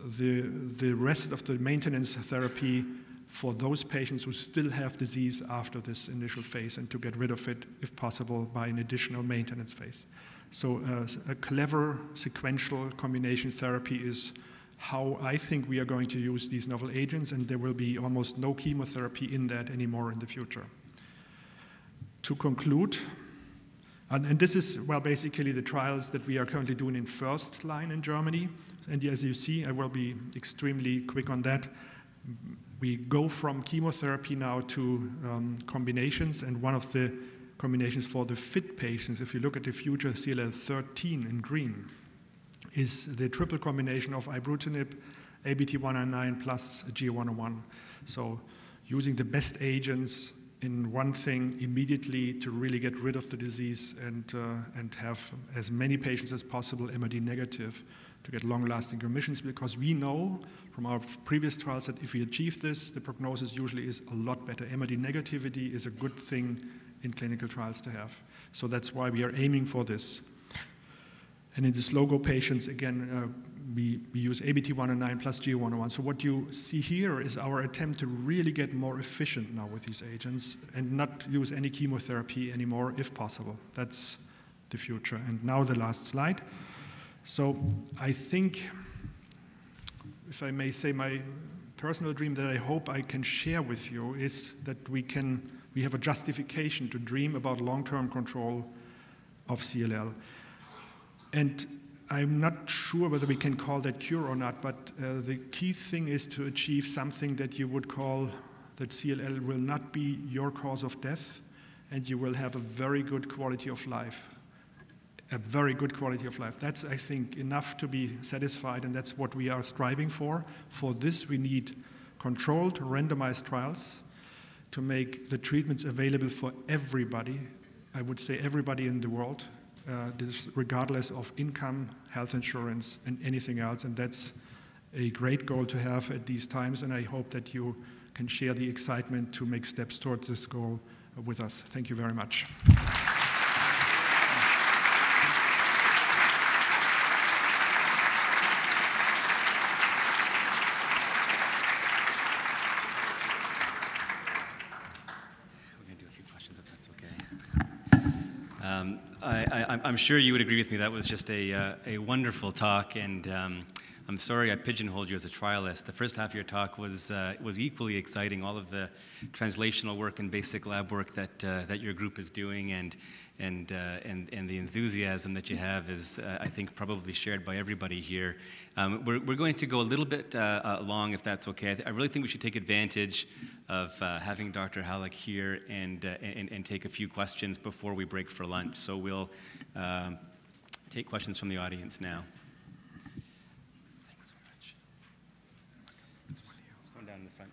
the rest of the maintenance therapy for those patients who still have disease after this initial phase, and to get rid of it, if possible, by an additional maintenance phase. So a clever sequential combination therapy is how I think we are going to use these novel agents, and there will be almost no chemotherapy in that anymore in the future. To conclude, and this is, well, basically the trials that we are currently doing in first line in Germany, and as you see, I will be extremely quick on that. we go from chemotherapy now to combinations, and one of the combinations for the fit patients, if you look at the future CLL13 in green, is the triple combination of ibrutinib, ABT199 plus G101. So using the best agents in one thing immediately to really get rid of the disease and have as many patients as possible MRD negative to get long-lasting remissions, because we know from our previous trials that if we achieve this, the prognosis usually is a lot better. MRD negativity is a good thing in clinical trials to have. So that's why we are aiming for this. And in the SLOGO patients, again, we use ABT199 plus G101. So what you see here is our attempt to really get more efficient now with these agents and not use any chemotherapy anymore if possible. That's the future. And now the last slide. So I think, if I may say, my personal dream that I hope I can share with you is that we have a justification to dream about long-term control of CLL. And I'm not sure whether we can call that cure or not, but the key thing is to achieve something that you would call that CLL will not be your cause of death, and you will have a very good quality of life. A very good quality of life. That's, I think, enough to be satisfied, and that's what we are striving for. For this, we need controlled, randomized trials to make the treatments available for everybody. I would say everybody in the world, this regardless of income, health insurance, and anything else. And that's a great goal to have at these times, and I hope that you can share the excitement to make steps towards this goal with us. Thank you very much. I'm sure you would agree with me. That was just a wonderful talk, and I'm sorry I pigeonholed you as a trialist. The first half of your talk was equally exciting. All of the translational work and basic lab work that your group is doing, and the enthusiasm that you have is, I think, probably shared by everybody here. We're going to go a little bit long, if that's okay. I really think we should take advantage of having Dr. Hallek here and take a few questions before we break for lunch. So we'll take questions from the audience now. Thanks so much. Someone down in the front.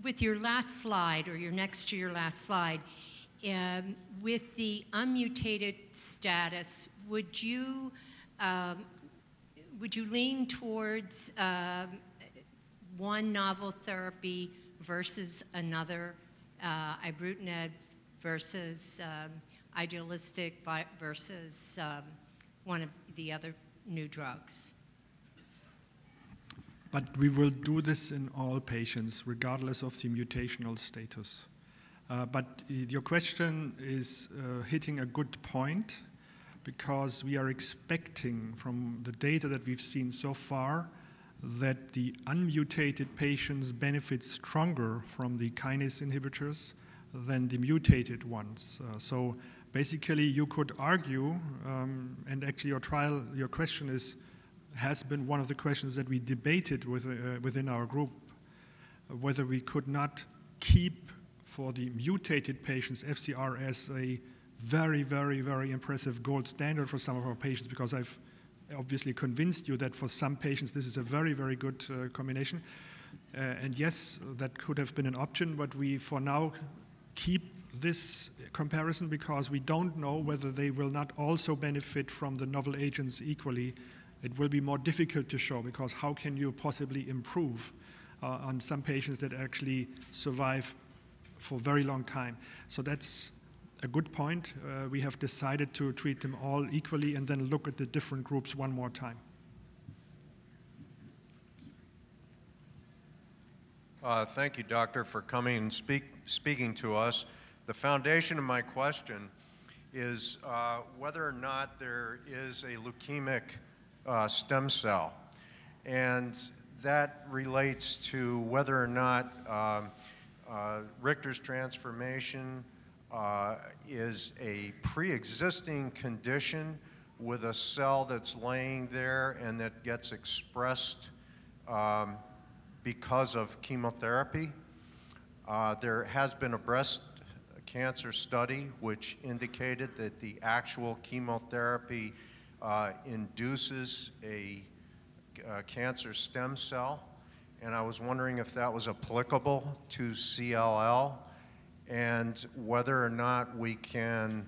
With your last slide, or your next to your last slide, with the unmutated status, would you lean towards one novel therapy versus another, ibrutinib versus idealistic versus one of the other new drugs? But we will do this in all patients, regardless of the mutational status. But your question is hitting a good point, because we are expecting from the data that we've seen so far that the unmutated patients benefit stronger from the kinase inhibitors than the mutated ones. So basically you could argue, and actually your question has been one of the questions that we debated within our group, whether we could not keep for the mutated patients FCR as a very, very, very impressive gold standard for some of our patients, because I've obviously convinced you that for some patients this is a very, very good combination. And yes, that could have been an option, but we for now keep this comparison because we don't know whether they will not also benefit from the novel agents equally. It will be more difficult to show, because how can you possibly improve on some patients that actually survive for a very long time? So that's a good point. We have decided to treat them all equally and then look at the different groups one more time. Thank you, Doctor, for coming and speaking to us. The foundation of my question is whether or not there is a leukemic stem cell, and that relates to whether or not Richter's transformation is a pre-existing condition with a cell that's laying there and that gets expressed because of chemotherapy. There has been a breast cancer study which indicated that the actual chemotherapy induces a cancer stem cell, and I was wondering if that was applicable to CLL and whether or not we can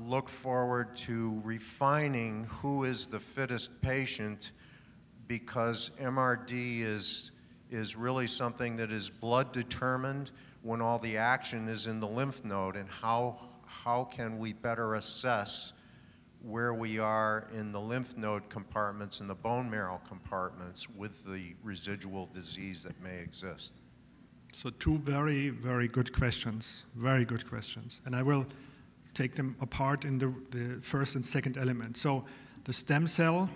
look forward to refining who is the fittest patient, because MRD is really something that is blood determined when all the action is in the lymph node, and how can we better assess where we are in the lymph node compartments and the bone marrow compartments with the residual disease that may exist? So two very, very good questions, and I will take them apart in the first and second element. So the stem cell,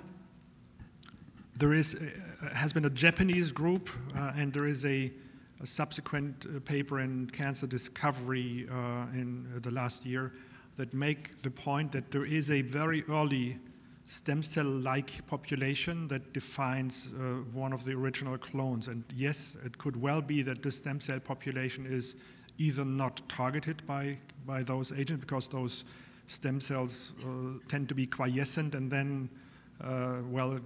there has been a Japanese group, and there is a subsequent paper in Cancer Discovery in the last year that make the point that there is a very early stem cell-like population that defines one of the original clones. And yes, it could well be that the stem cell population is either not targeted by those agents, because those stem cells tend to be quiescent and then,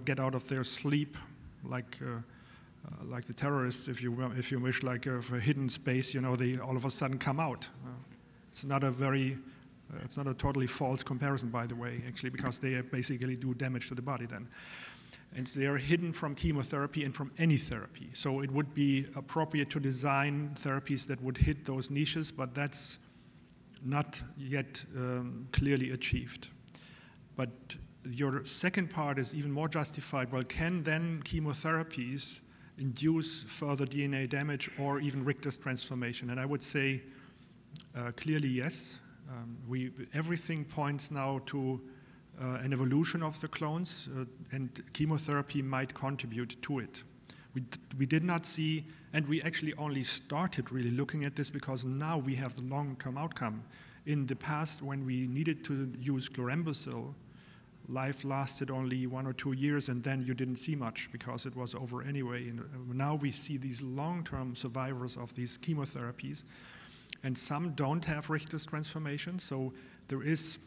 get out of their sleep like the terrorists, if you wish, like a hidden space, they all of a sudden come out. It's not a totally false comparison, by the way, actually, because they basically do damage to the body then. And they are hidden from chemotherapy and from any therapy. So it would be appropriate to design therapies that would hit those niches, but that's not yet clearly achieved. But your second part is even more justified. Well, can then chemotherapies induce further DNA damage or even Richter's transformation? And I would say clearly yes. Everything points now to an evolution of the clones, and chemotherapy might contribute to it. We did not see, and we actually only started really looking at this because now we have the long-term outcome. In the past, when we needed to use chlorambucil, life lasted only 1 or 2 years, and then you didn't see much because it was over anyway. And now we see these long-term survivors of these chemotherapies, and some don't have Richter's transformation, so there is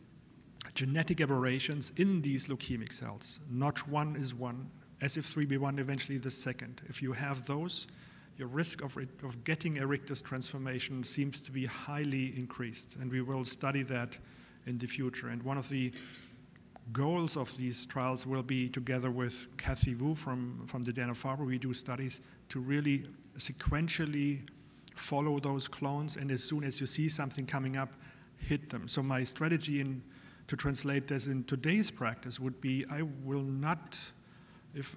genetic aberrations in these leukemic cells. Notch1 is one, SF3B1 eventually the second. If you have those, your risk of getting a Richter's transformation seems to be highly increased, and we will study that in the future. And one of the goals of these trials will be, together with Kathy Wu from the Dana-Farber, we do studies to really sequentially follow those clones, and as soon as you see something coming up, hit them. So my strategy to translate this in today's practice would be, I will not,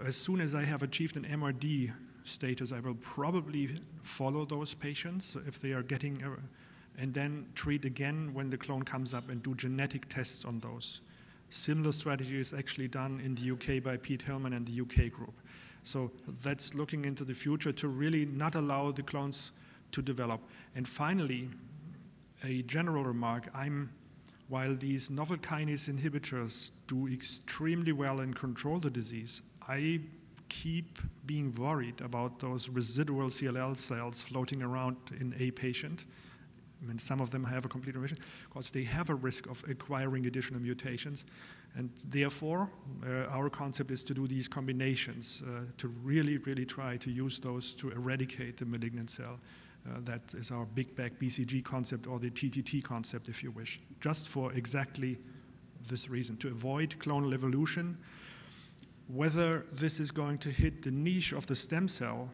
as soon as I have achieved an MRD status, I will probably follow those patients if they are getting, and then treat again when the clone comes up and do genetic tests on those. Similar strategy is actually done in the UK by Pete Hillman and the UK group. So that's looking into the future to really not allow the clones to develop. And finally, a general remark, while these novel kinase inhibitors do extremely well and control the disease, I keep being worried about those residual CLL cells floating around in a patient. I mean, some of them have a complete remission because they have a risk of acquiring additional mutations. And therefore, our concept is to do these combinations, to really, really try to use those to eradicate the malignant cell. That is our big bag BCG concept, or the TTT concept, if you wish, just for exactly this reason, to avoid clonal evolution. Whether this is going to hit the niche of the stem cell,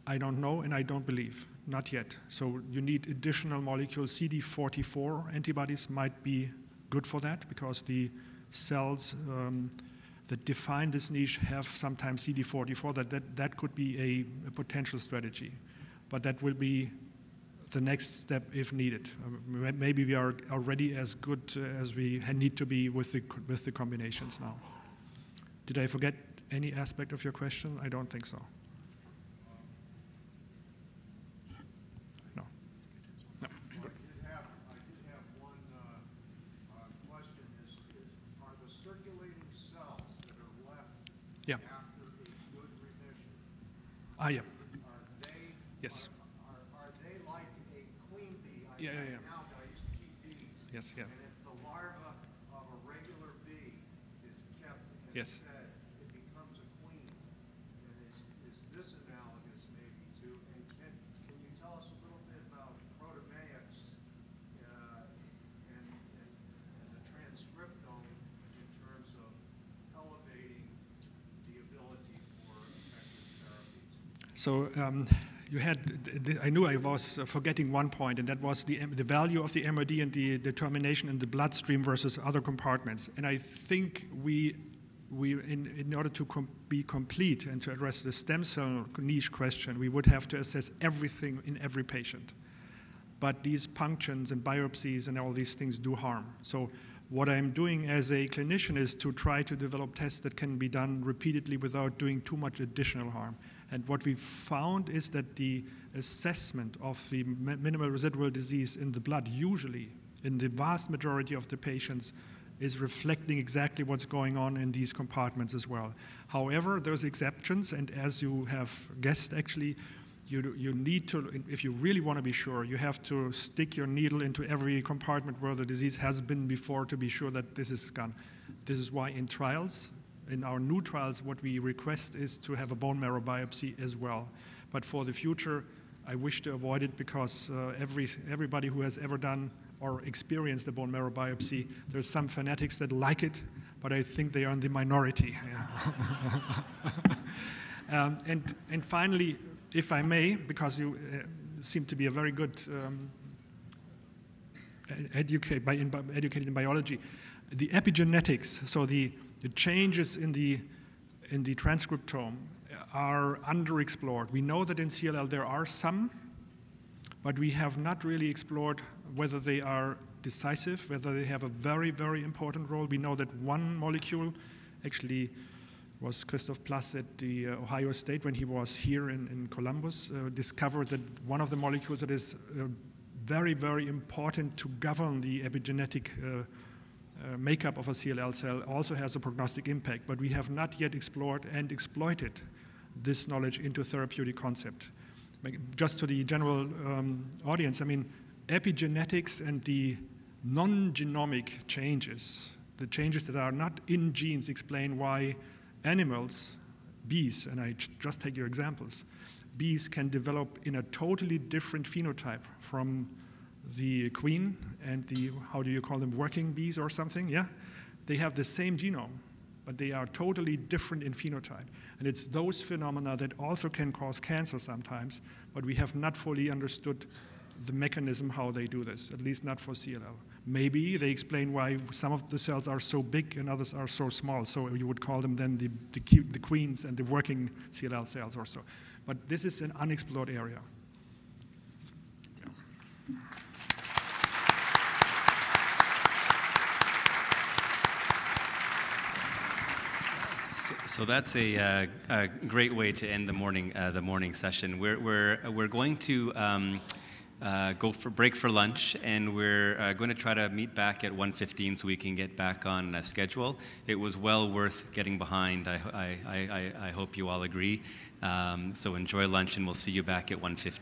I don't know, and I don't believe, not yet. So you need additional molecules. CD44 antibodies might be good for that, because the cells that define this niche have sometimes CD44. That could be a potential strategy. But that will be the next step if needed. Maybe we are already as good as we need to be with the combinations now. Did I forget any aspect of your question? I don't think so. Yeah. after a good remission. Ah, yeah. They, Yes. are they like a queen bee? Yeah. Now I used to keep bees. Yes, yeah. And if the larva of a regular bee is kept and Yes. fed, it becomes a queen. And is this analogous maybe to, and can you tell us a little bit about proteomaics and the transcriptome in terms of elevating the ability for effective therapies? So you had, I knew I was forgetting one point, and that was the value of the MRD and the determination in the bloodstream versus other compartments. And I think in order to be complete and to address the stem cell niche question, we would have to assess everything in every patient. But these punctions and biopsies and all these things do harm. So what I'm doing as a clinician is to try to develop tests that can be done repeatedly without doing too much additional harm. And what we've found is that the assessment of the minimal residual disease in the blood, usually in the vast majority of the patients, is reflecting exactly what's going on in these compartments as well. However, there's exceptions, and as you have guessed, actually, you need to, if you really want to be sure, you have to stick your needle into every compartment where the disease has been before to be sure that this is gone. This is why in trials, in our new trials, what we request is to have a bone marrow biopsy as well. But for the future, I wish to avoid it because everybody who has ever done or experienced a bone marrow biopsy, there's some fanatics that like it, but I think they are in the minority. And finally, if I may, because you seem to be a very good educated in biology, the epigenetics, so the changes in the transcriptome are underexplored. We know that in CLL there are some, but we have not really explored whether they are decisive, whether they have a very, very important role. We know that one molecule actually was Christoph Plass at the Ohio State when he was here in Columbus, discovered that one of the molecules that is very, very important to govern the epigenetic makeup of a CLL cell also has a prognostic impact, but we have not yet explored and exploited this knowledge into therapeutic concept. Just to the general audience, I mean, epigenetics and the non-genomic changes, the changes that are not in genes, explain why animals, bees, and I just take your examples, bees can develop in a totally different phenotype from the queen and the, how do you call them, working bees or something, yeah? They have the same genome, but they are totally different in phenotype. And it's those phenomena that also can cause cancer sometimes, but we have not fully understood the mechanism how they do this, at least not for CLL. Maybe they explain why some of the cells are so big and others are so small, so you would call them then the queens and the working CLL cells or so. But this is an unexplored area. So that's a great way to end the morning session. We're going to go for break for lunch, and we're going to try to meet back at 1:15 so we can get back on schedule. It was well worth getting behind. I hope you all agree. So enjoy lunch, and we'll see you back at 1:15.